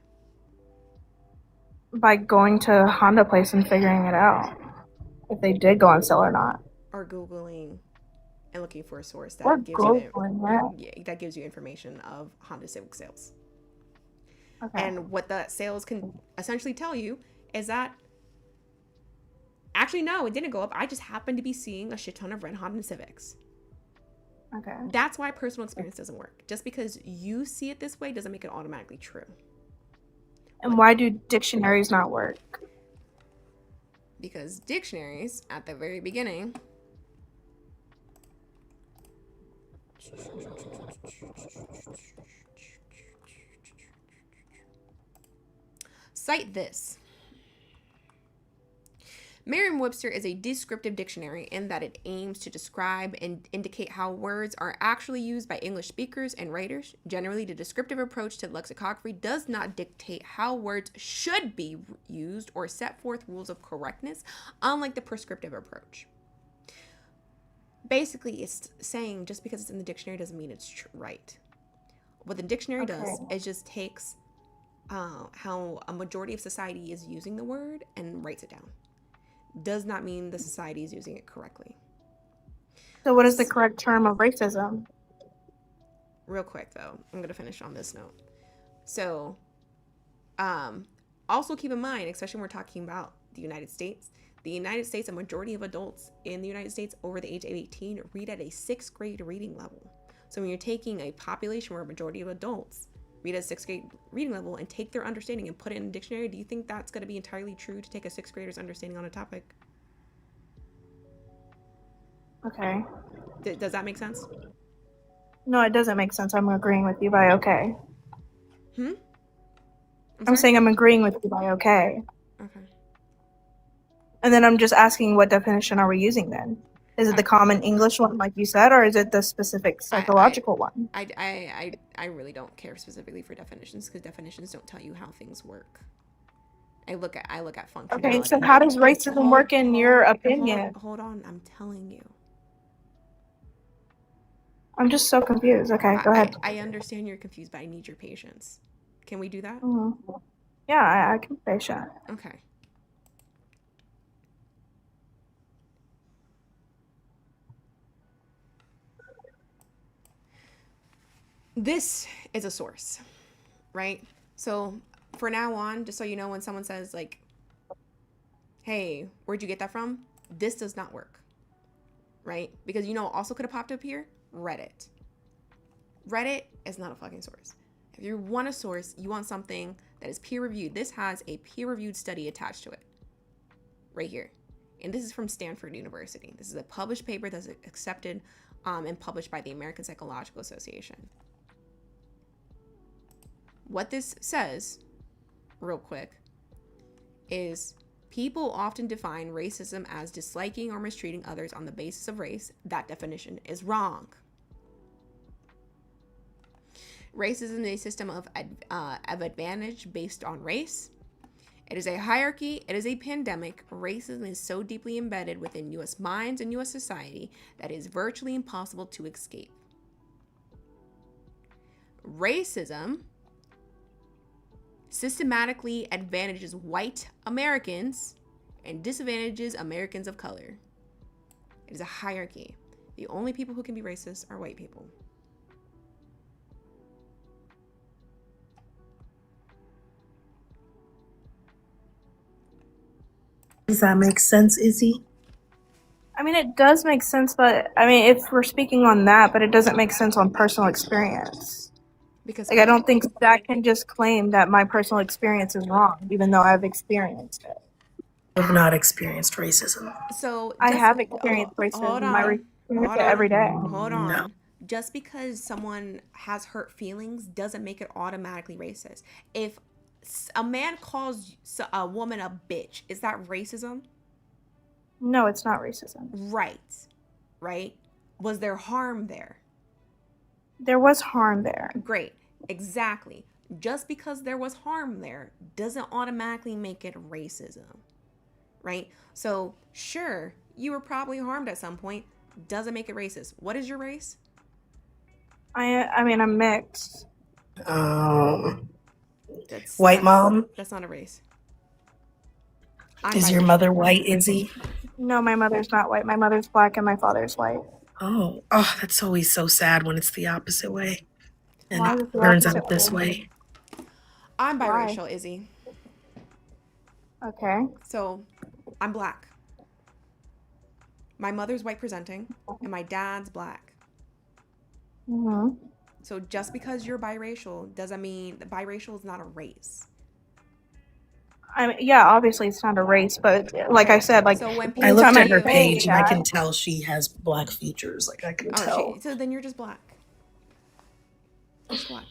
By going to Honda Place and figuring it out. If they did go on sale or not. Or Googling and looking for a source that Or gives Googling, you that gives you information of Honda Civic sales. Okay. And what the sales can essentially tell you is that actually no, it didn't go up. I just happened to be seeing a shit ton of red Honda Civics. Okay. That's why personal experience doesn't work. Just because you see it this way doesn't make it automatically true. And why do dictionaries not work? Because dictionaries, at the very beginning, cite this. Merriam-Webster is a descriptive dictionary in that it aims to describe and indicate how words are actually used by English speakers and writers. Generally, the descriptive approach to lexicography does not dictate how words should be used or set forth rules of correctness, unlike the prescriptive approach. Basically, it's saying just because it's in the dictionary doesn't mean it's right. What the dictionary does is just takes how a majority of society is using the word and writes it down. Does not mean the society is using it correctly. So what is the correct term of racism? Real quick though, I'm gonna finish on this note. So, also keep in mind, especially when we're talking about the United States, a majority of adults in the United States over the age of 18 read at a 6th grade reading level. So when you're taking a population where a majority of adults read at a 6th grade reading level and take their understanding and put it in a dictionary, do you think that's going to be entirely true to take a 6th grader's understanding on a topic? Okay. Does that make sense? No, it doesn't make sense. I'm agreeing with you by okay. I'm saying I'm agreeing with you by okay. Okay. And then I'm just asking, what definition are we using then? Is it the common English one, like you said, or is it the specific psychological one? I really don't care specifically for definitions because definitions don't tell you how things work. I look at functionality. Okay, so how does racism work in your opinion? Hold on, I'm telling you. I'm just so confused. Okay, go ahead. I understand you're confused, but I need your patience. Can we do that? Yeah, I can be patient. Okay. This is a source, right? So for now on, just so you know, when someone says like hey, where'd you get that from? This does not work, right? Because you know what also could have popped up here? Reddit. Reddit is not a fucking source. If you want a source, you want something that is peer-reviewed. This has a peer-reviewed study attached to it. Right here. And this is from Stanford University. This is a published paper that's accepted and published by the American Psychological Association. What this says, real quick, is people often define racism as disliking or mistreating others on the basis of race. That definition is wrong. Racism is a system of advantage based on race. It is a hierarchy. It is a pandemic. Racism is so deeply embedded within U.S. minds and U.S. society that it is virtually impossible to escape. Racism systematically advantages white Americans and disadvantages Americans of color. It is a hierarchy. The only people who can be racist are white people. Does that make sense, Izzy? I mean, it does make sense, but I mean, if we're speaking on that, but it doesn't make sense on personal experience. Because like, I don't think Zach can just claim that my personal experience is wrong, even though I've experienced it. I've not experienced racism. So I just- have experienced racism. Hold I on. experience it every day. Hold on. No. Just because someone has hurt feelings doesn't make it automatically racist. If a man calls a woman a bitch, is that racism? No, it's not racism. Right. Right? Was there harm there? There was harm there. Great. Exactly. Just because there was harm there doesn't automatically make it racism. Right? So, sure, you were probably harmed at some point. Doesn't make it racist. What is your race? I mean, I'm mixed. White mom? That's not a race. Is your mother white, Izzy? No, my mother's not white. My mother's black and my father's white. Oh, that's always so sad when it's the opposite way. And Why is it it the turns opposite out this way? way. I'm Why? biracial, Izzy. Okay. So, I'm black. My mother's white presenting, and my dad's black. Mm-hmm. So just because you're biracial doesn't mean that biracial is not a race. I mean, yeah, obviously it's not a race, but like I said, like So when I looked anytime at her say page and I that- can tell she has black features. Like I can tell. So then you're just black. Just black.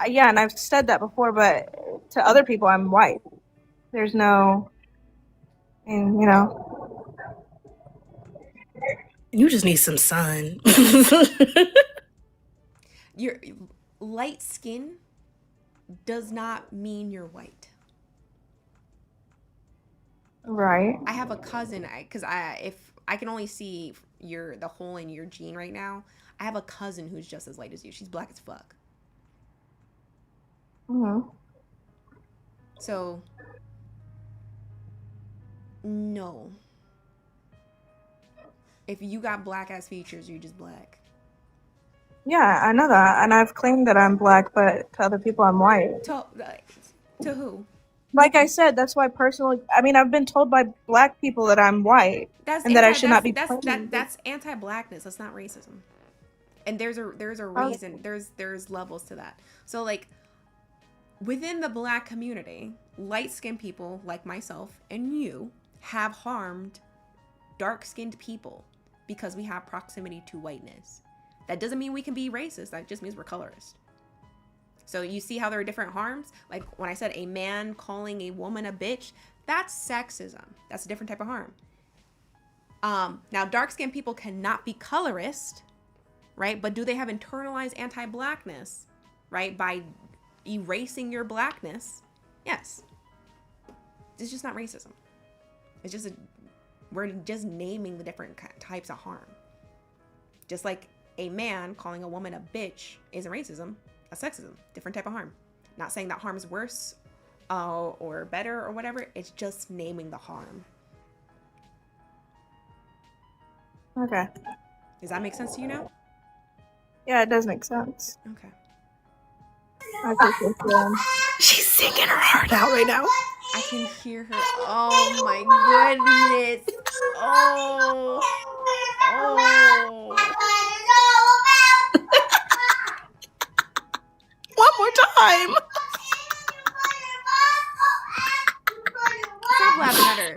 Yeah, and I've said that before, but to other people, I'm white. There's no, and you know, You just need some sun. Your light skin does not mean you're white. right? I have a cousin, if I can only see the hole in your gene right now. I have a cousin who's just as light as you. She's black as fuck. Mm-hmm. So, no. If you got black ass features, you're just black. Yeah, I know that, and I've claimed that I'm black, but to other people, I'm white. To who? Like I said, that's why personally, I mean, I've been told by black people that I'm white, and that I should not be. That's anti-blackness. That's not racism. And there's a reason. There's levels to that. So like within the black community, light-skinned people like myself and you have harmed dark-skinned people because we have proximity to whiteness. That doesn't mean we can be racist. That just means we're colorist. So you see how there are different harms? Like when I said a man calling a woman a bitch, that's sexism. That's a different type of harm. Now, dark-skinned people cannot be colorist, right? But do they have internalized anti-blackness, right? By erasing your blackness? Yes. It's just not racism. It's just we're just naming the different types of harm. Just like a man calling a woman a bitch isn't racism, that's sexism. Different type of harm. Not saying that harm is worse or better or whatever. It's just naming the harm. Okay. Does that make sense to you now? Yeah, it does make sense. Okay. I appreciate you. She's singing her heart out right now. I can hear her. Oh my goodness. Oh. Oh. One more time. Stop laughing at her.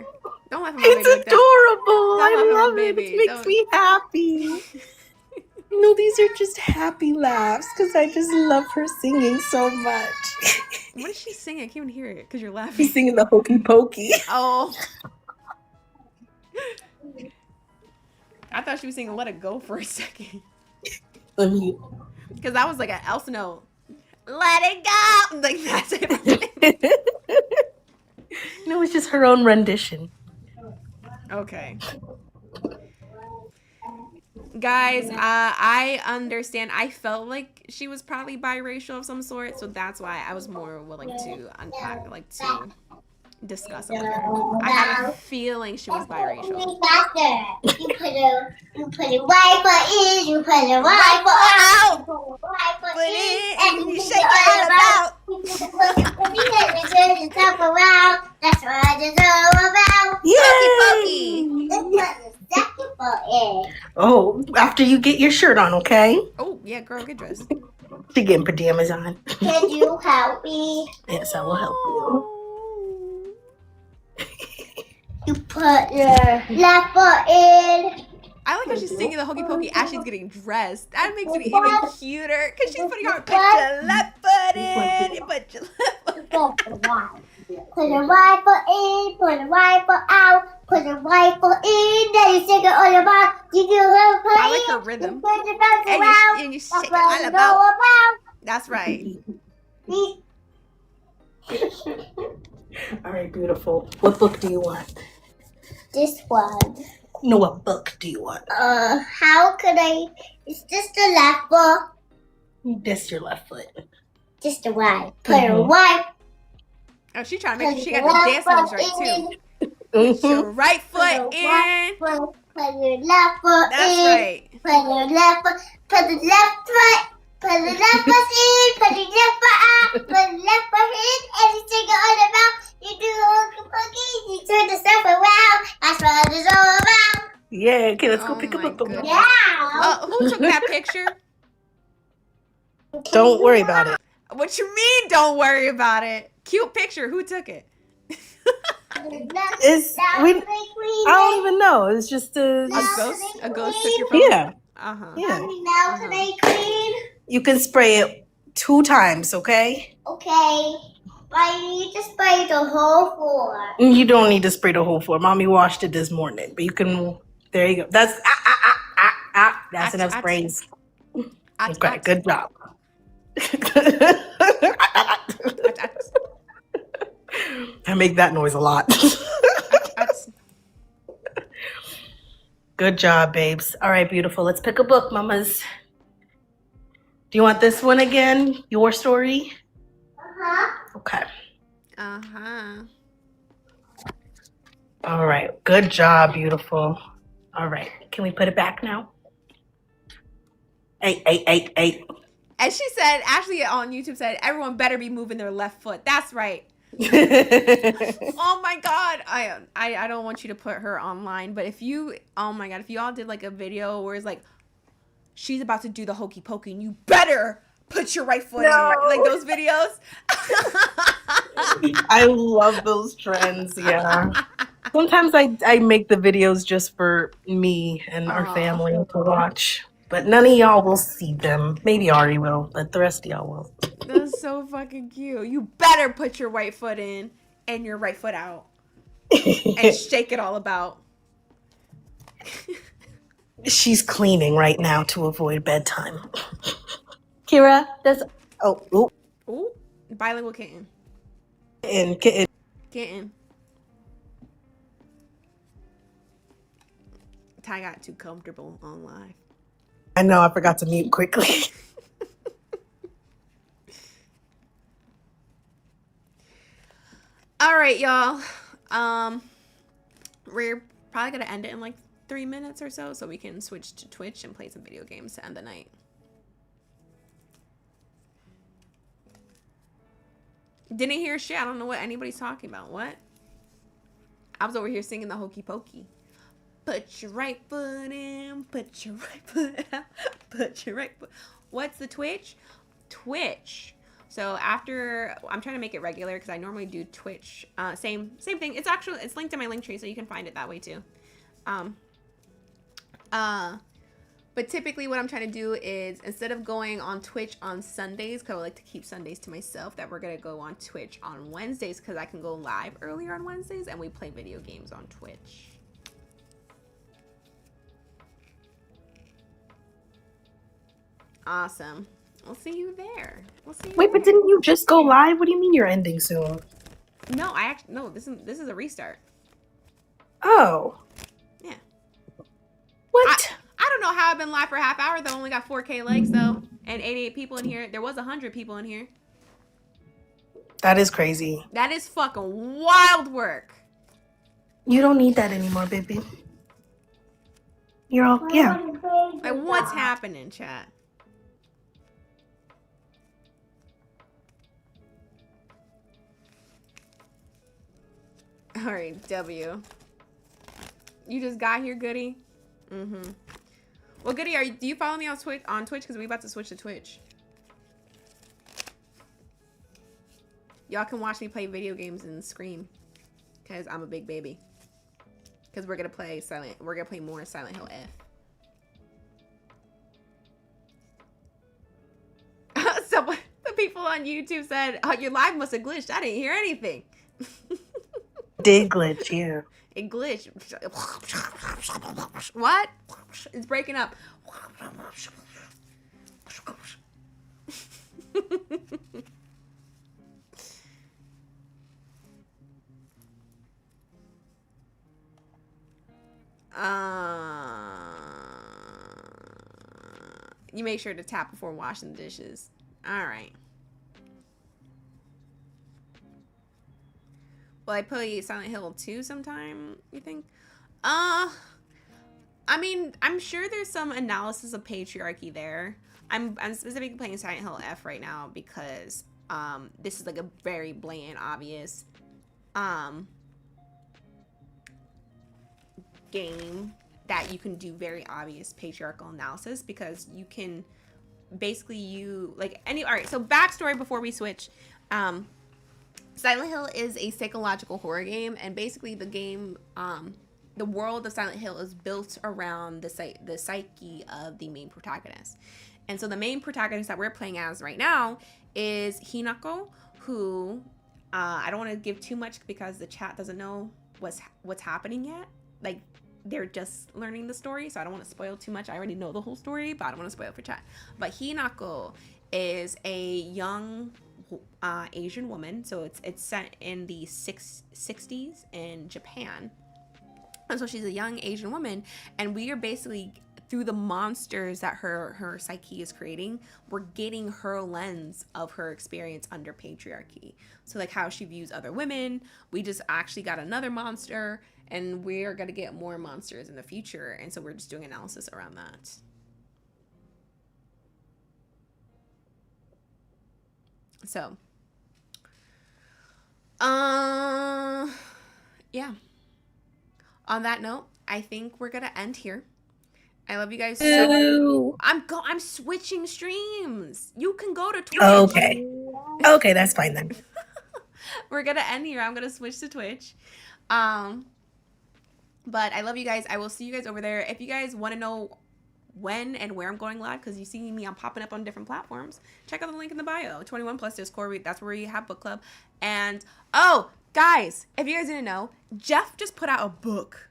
Don't laugh at my It's baby like that. adorable. Don't laugh I at my love it. baby. It makes Don't. me happy. No, these are just happy laughs because I just love her singing so much. What is she singing? I can't even hear it because you're laughing. She's singing the Hokey Pokey. Oh. I thought she was singing Let It Go for a second. Let me. Because that was like an Elsa note. Let it go! Like that's it. No, it's just her own rendition. Okay. Guys, I understand. I felt like she was probably biracial of some sort, so that's why I was more willing to unpack, like to discuss it with her. I had a feeling she was biracial. You put a right foot in, you put a right foot out. Put it in, and you shake it about. You turn yourself around. That's what it's all about. Pokey, Let's put the second foot in. Oh, after you get your shirt on, okay? Oh, yeah, girl, get dressed. She getting pajamas on. Can you help me? Yes, I will help you. You put your left foot in. I like how she's singing the Hokey Pokey as she's getting dressed. That makes it even cuter because she's putting her put your left foot in. You put your left foot in. Put the right foot in, put the right foot out, put the right foot in, then you shake it all about. You do her foot I like her rhythm. You put the back around. And you shake it all about. That's right. All right, beautiful. What book do you want? This one. No, what book do you want? How could I? It's just the left foot. Just your left foot. Just the right. Put the right. Oh, she's trying to make sure she got the dance moves right too. Put your right foot in. Put your left foot in. That's right. Put your left foot. Put the left foot. Put the left foot in. Put the left foot out. Put the left foot in. And you take it all about. You do a hokey pokey. You turn the stuff around. That's what it's all about. Yeah. Okay, let's go pick up a book. Yeah. Who took that picture? Don't worry about it. What you mean? Don't worry about it. Cute picture. Who took it? It's I don't even know. It's just a ghost. A ghost took your phone. Yeah. Yeah. Now can I clean? You can spray it 2 times, okay? Okay. But I need to spray the whole floor. You don't need to spray the whole floor. Mommy washed it this morning, but you can. There you go. That's That's enough sprays. Okay, good job. I make that noise a lot. Good job, babes. All right, beautiful. Let's pick a book, mamas. Do you want this one again? Your story? Okay. All right. Good job, beautiful. All right. Can we put it back now? Hey. As she said, Ashley on YouTube said, everyone better be moving their left foot. That's right. Oh my god. I don't want you to put her online, but if you, oh my god, if you all did like a video where it's like she's about to do the hokey pokey and you better put your right foot in, like those videos. I love those trends. Yeah. Sometimes I make the videos just for me and our family to watch, but none of y'all will see them. Maybe Ari will, but the rest of y'all will. That's so fucking cute. You better put your right foot in and your right foot out and shake it all about. She's cleaning right now to avoid bedtime. Kira, does Ooh, bilingual kitten. Kitten. Ty got too comfortable on live. I know, I forgot to mute quickly. All right, y'all. We're probably gonna end it in like 3 minutes or so we can switch to Twitch and play some video games to end the night. Didn't hear shit. I don't know what anybody's talking about. What? I was over here singing the Hokey Pokey. Put your right foot in, put your right foot out, put your right foot. What's the Twitch? Twitch. So after, I'm trying to make it regular because I normally do Twitch. Same thing. It's linked in my link tree, so you can find it that way too. But typically what I'm trying to do is, instead of going on Twitch on Sundays, because I like to keep Sundays to myself, that we're going to go on Twitch on Wednesdays because I can go live earlier on Wednesdays and we play video games on Twitch. Awesome. We'll see you there. We'll see you Wait, but there. didn't you just go live? What do you mean you're ending soon? No, no, this is a restart. Oh. Yeah. What? I don't know how I've been live for a half hour though. Only got 4K likes though. And 88 people in here. There was 100 people in here. That is crazy. That is fucking wild work. You don't need that anymore, baby. You're all, yeah. Like, what's happening, chat? All right, W. You just got here, Goody? Mm-hmm. Well, Goody, do you follow me on Twitch? Because we about to switch to Twitch. Y'all can watch me play video games and scream. Because I'm a big baby. Because we're going to play more Silent Hill F. So the people on YouTube said, oh, your live must have glitched. I didn't hear anything. Did glitch, yeah. It glitched. What? It's breaking up. You make sure to tap before washing the dishes. All right. Will I play Silent Hill 2 sometime, you think? I mean, I'm sure there's some analysis of patriarchy there. I'm specifically playing Silent Hill F right now because this is like a very blatant, obvious game that you can do very obvious patriarchal analysis, because you can basically alright, so backstory before we switch. Silent Hill is a psychological horror game, and basically the game, the world of Silent Hill is built around the psyche of the main protagonist. And so the main protagonist that we're playing as right now is Hinako, who I don't want to give too much because the chat doesn't know what's happening yet. Like, they're just learning the story, so I don't want to spoil too much. I already know the whole story, but I don't want to spoil it for chat. But Hinako is a young Asian woman, so it's set in the 60s in Japan, and so she's a young Asian woman, and we are basically, through the monsters that her psyche is creating, we're getting her lens of her experience under patriarchy. So like how she views other women. We just actually got another monster, and we're gonna get more monsters in the future, and so we're just doing analysis around that. So, yeah. On that note, I think we're gonna end here. I love you guys so much. I'm switching streams. You can go to Twitch. Okay, that's fine then. We're gonna end here. I'm gonna switch to Twitch. But I love you guys. I will see you guys over there. If you guys want to know when and where I'm going live, because you see me, I'm popping up on different platforms, check out the link in the bio. 21 Plus Discord, that's where we have book club. And oh guys, if you guys didn't know, Jeff just put out a book.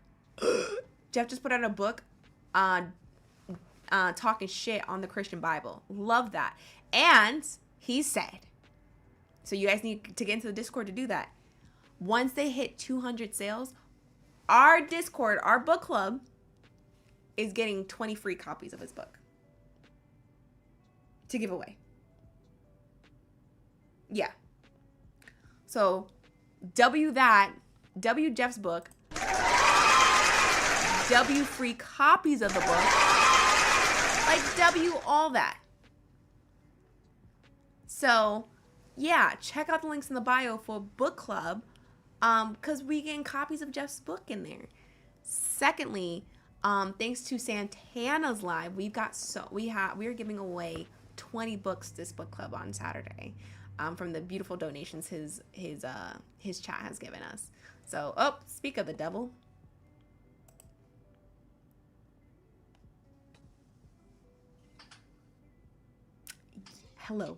Jeff just put out a book on talking shit on the Christian Bible. Love that. And he said, so you guys need to get into the Discord to do that. Once they hit 200 sales, our Discord, our book club, is getting 20 free copies of his book to give away. Yeah. So, W Jeff's book, W free copies of the book, like W all that. So, yeah, check out the links in the bio for book club, because we getting copies of Jeff's book in there. Secondly, thanks to Santana's live, we are giving away 20 books this book club on Saturday, from the beautiful donations his chat has given us. So, speak of the devil. Hello.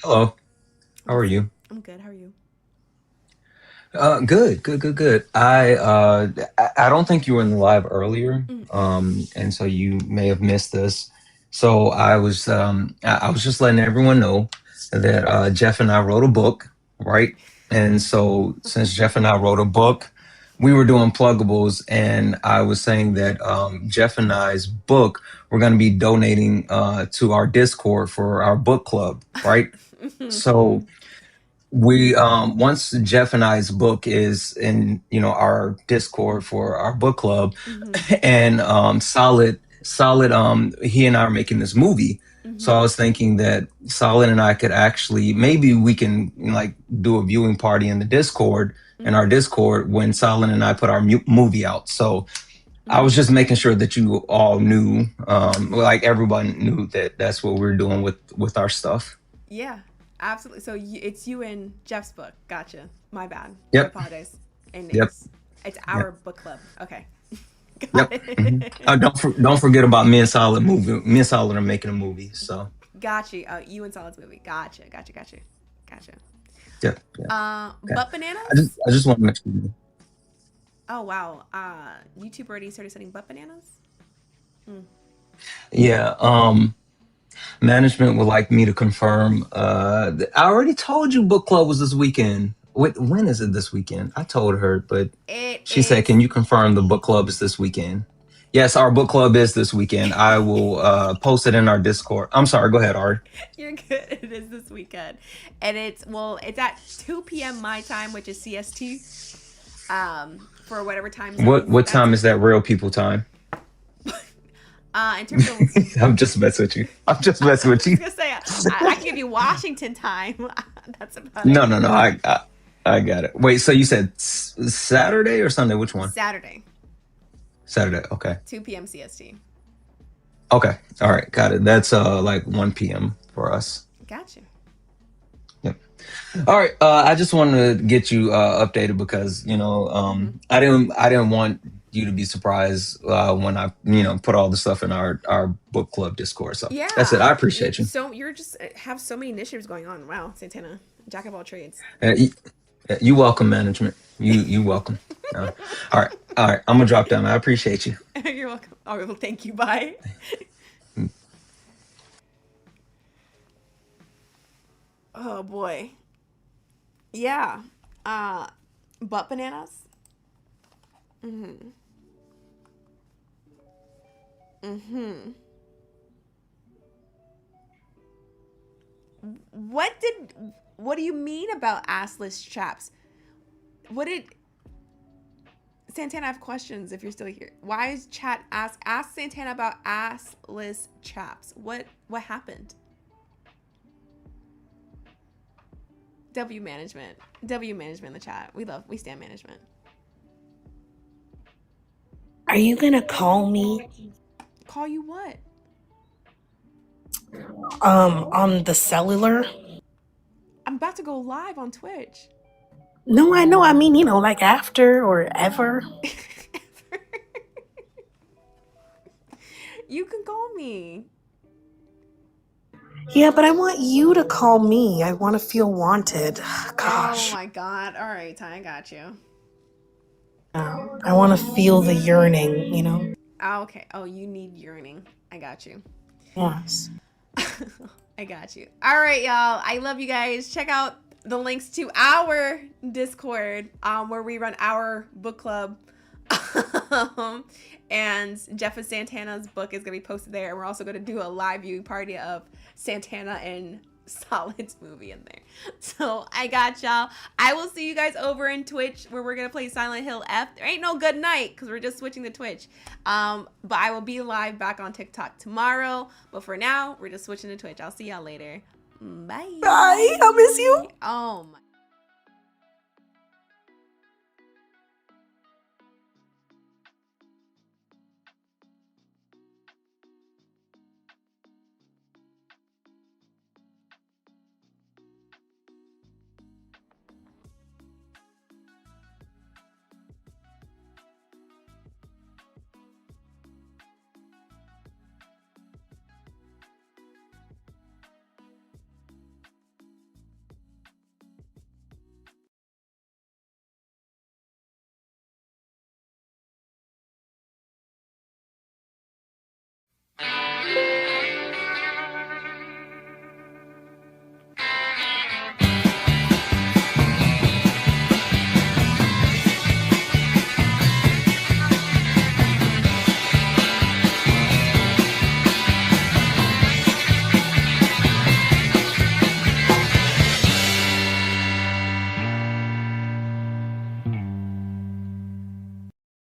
Hello. How are you? I'm good. How are you? Good. I don't think you were in the live earlier, and so you may have missed this. So I was just letting everyone know that Jeff and I wrote a book, right? And so since Jeff and I wrote a book, we were doing pluggables, and I was saying that Jeff and I's book, we're going to be donating to our Discord for our book club, right? So we once Jeff and I's book is in our Discord for our book club, and Solid he and I are making this movie. So I was thinking that Solid and I could actually, maybe we can like do a viewing party in the Discord, in our Discord, when Solid and I put our movie out. So I was just making sure that you all knew, like everyone knew that that's what we're doing with our stuff. Yeah, absolutely. So it's you and Jeff's book. Gotcha. My bad. Yep. I apologize. And Yep. it's our book club. Okay. Yep. Don't forget about me and Solid movie. Me and Solid are making a movie. So. Gotcha. You and Solid's movie. Gotcha. Yep. Butt bananas? I just want to make sure. Oh wow. YouTube already started setting butt bananas? Yeah. Management would like me to confirm. I already told you book club was this weekend. When is it this weekend? I told her, but she said, "Can you confirm the book club is this weekend?" Yes, our book club is this weekend. I will post it in our Discord. I'm sorry. Go ahead, Ari. You're good. It is this weekend, and it's at 2 p.m. my time, which is CST. For whatever time. What time is that real people time? In terms of, I'm just messing with you. I was gonna say I can give you Washington time. That's about it. No. I got it. Wait, so you said Saturday or Sunday? Which one? Saturday. Okay. 2 p.m. CST. Okay. All right. Got it. That's like 1 p.m. for us. Gotcha. Yep. All right. I just wanted to get you updated because I didn't want you to be surprised when I put all the stuff in our book club Discord. So Yeah. that's it. I appreciate you. So you're just have so many initiatives going on. Wow, Santana, jack of all trades. You welcome, management. You welcome. All right. I'm gonna drop down. I appreciate you. You're welcome. Oh, well, thank you. Bye. Oh boy. Yeah. Butt bananas. What do you mean about assless chaps? Santana, I have questions if you're still here. Why is chat ask Santana about assless chaps? What happened? W management in the chat. We stand management. Are you gonna call me? Call you what? On the cellular? I'm about to go live on Twitch. No, I know. I mean, like after or ever. You can call me. Yeah, but I want you to call me. I want to feel wanted. Gosh. Oh my god. All right, I got you. I want to feel the yearning, Oh, okay. Oh, you need yearning. I got you. Yes. I got you. All right, y'all. I love you guys. Check out the links to our Discord, where we run our book club. And Jeff and Santana's book is going to be posted there. And we're also going to do a live viewing party of Santana and Solid's movie in there. So I got y'all. I will see you guys over in Twitch, where we're going to play Silent Hill F. There ain't no good night because we're just switching to Twitch. But I will be live back on TikTok tomorrow. But for now, we're just switching to Twitch. I'll see y'all later. Bye. Bye. I'll miss you. Oh my.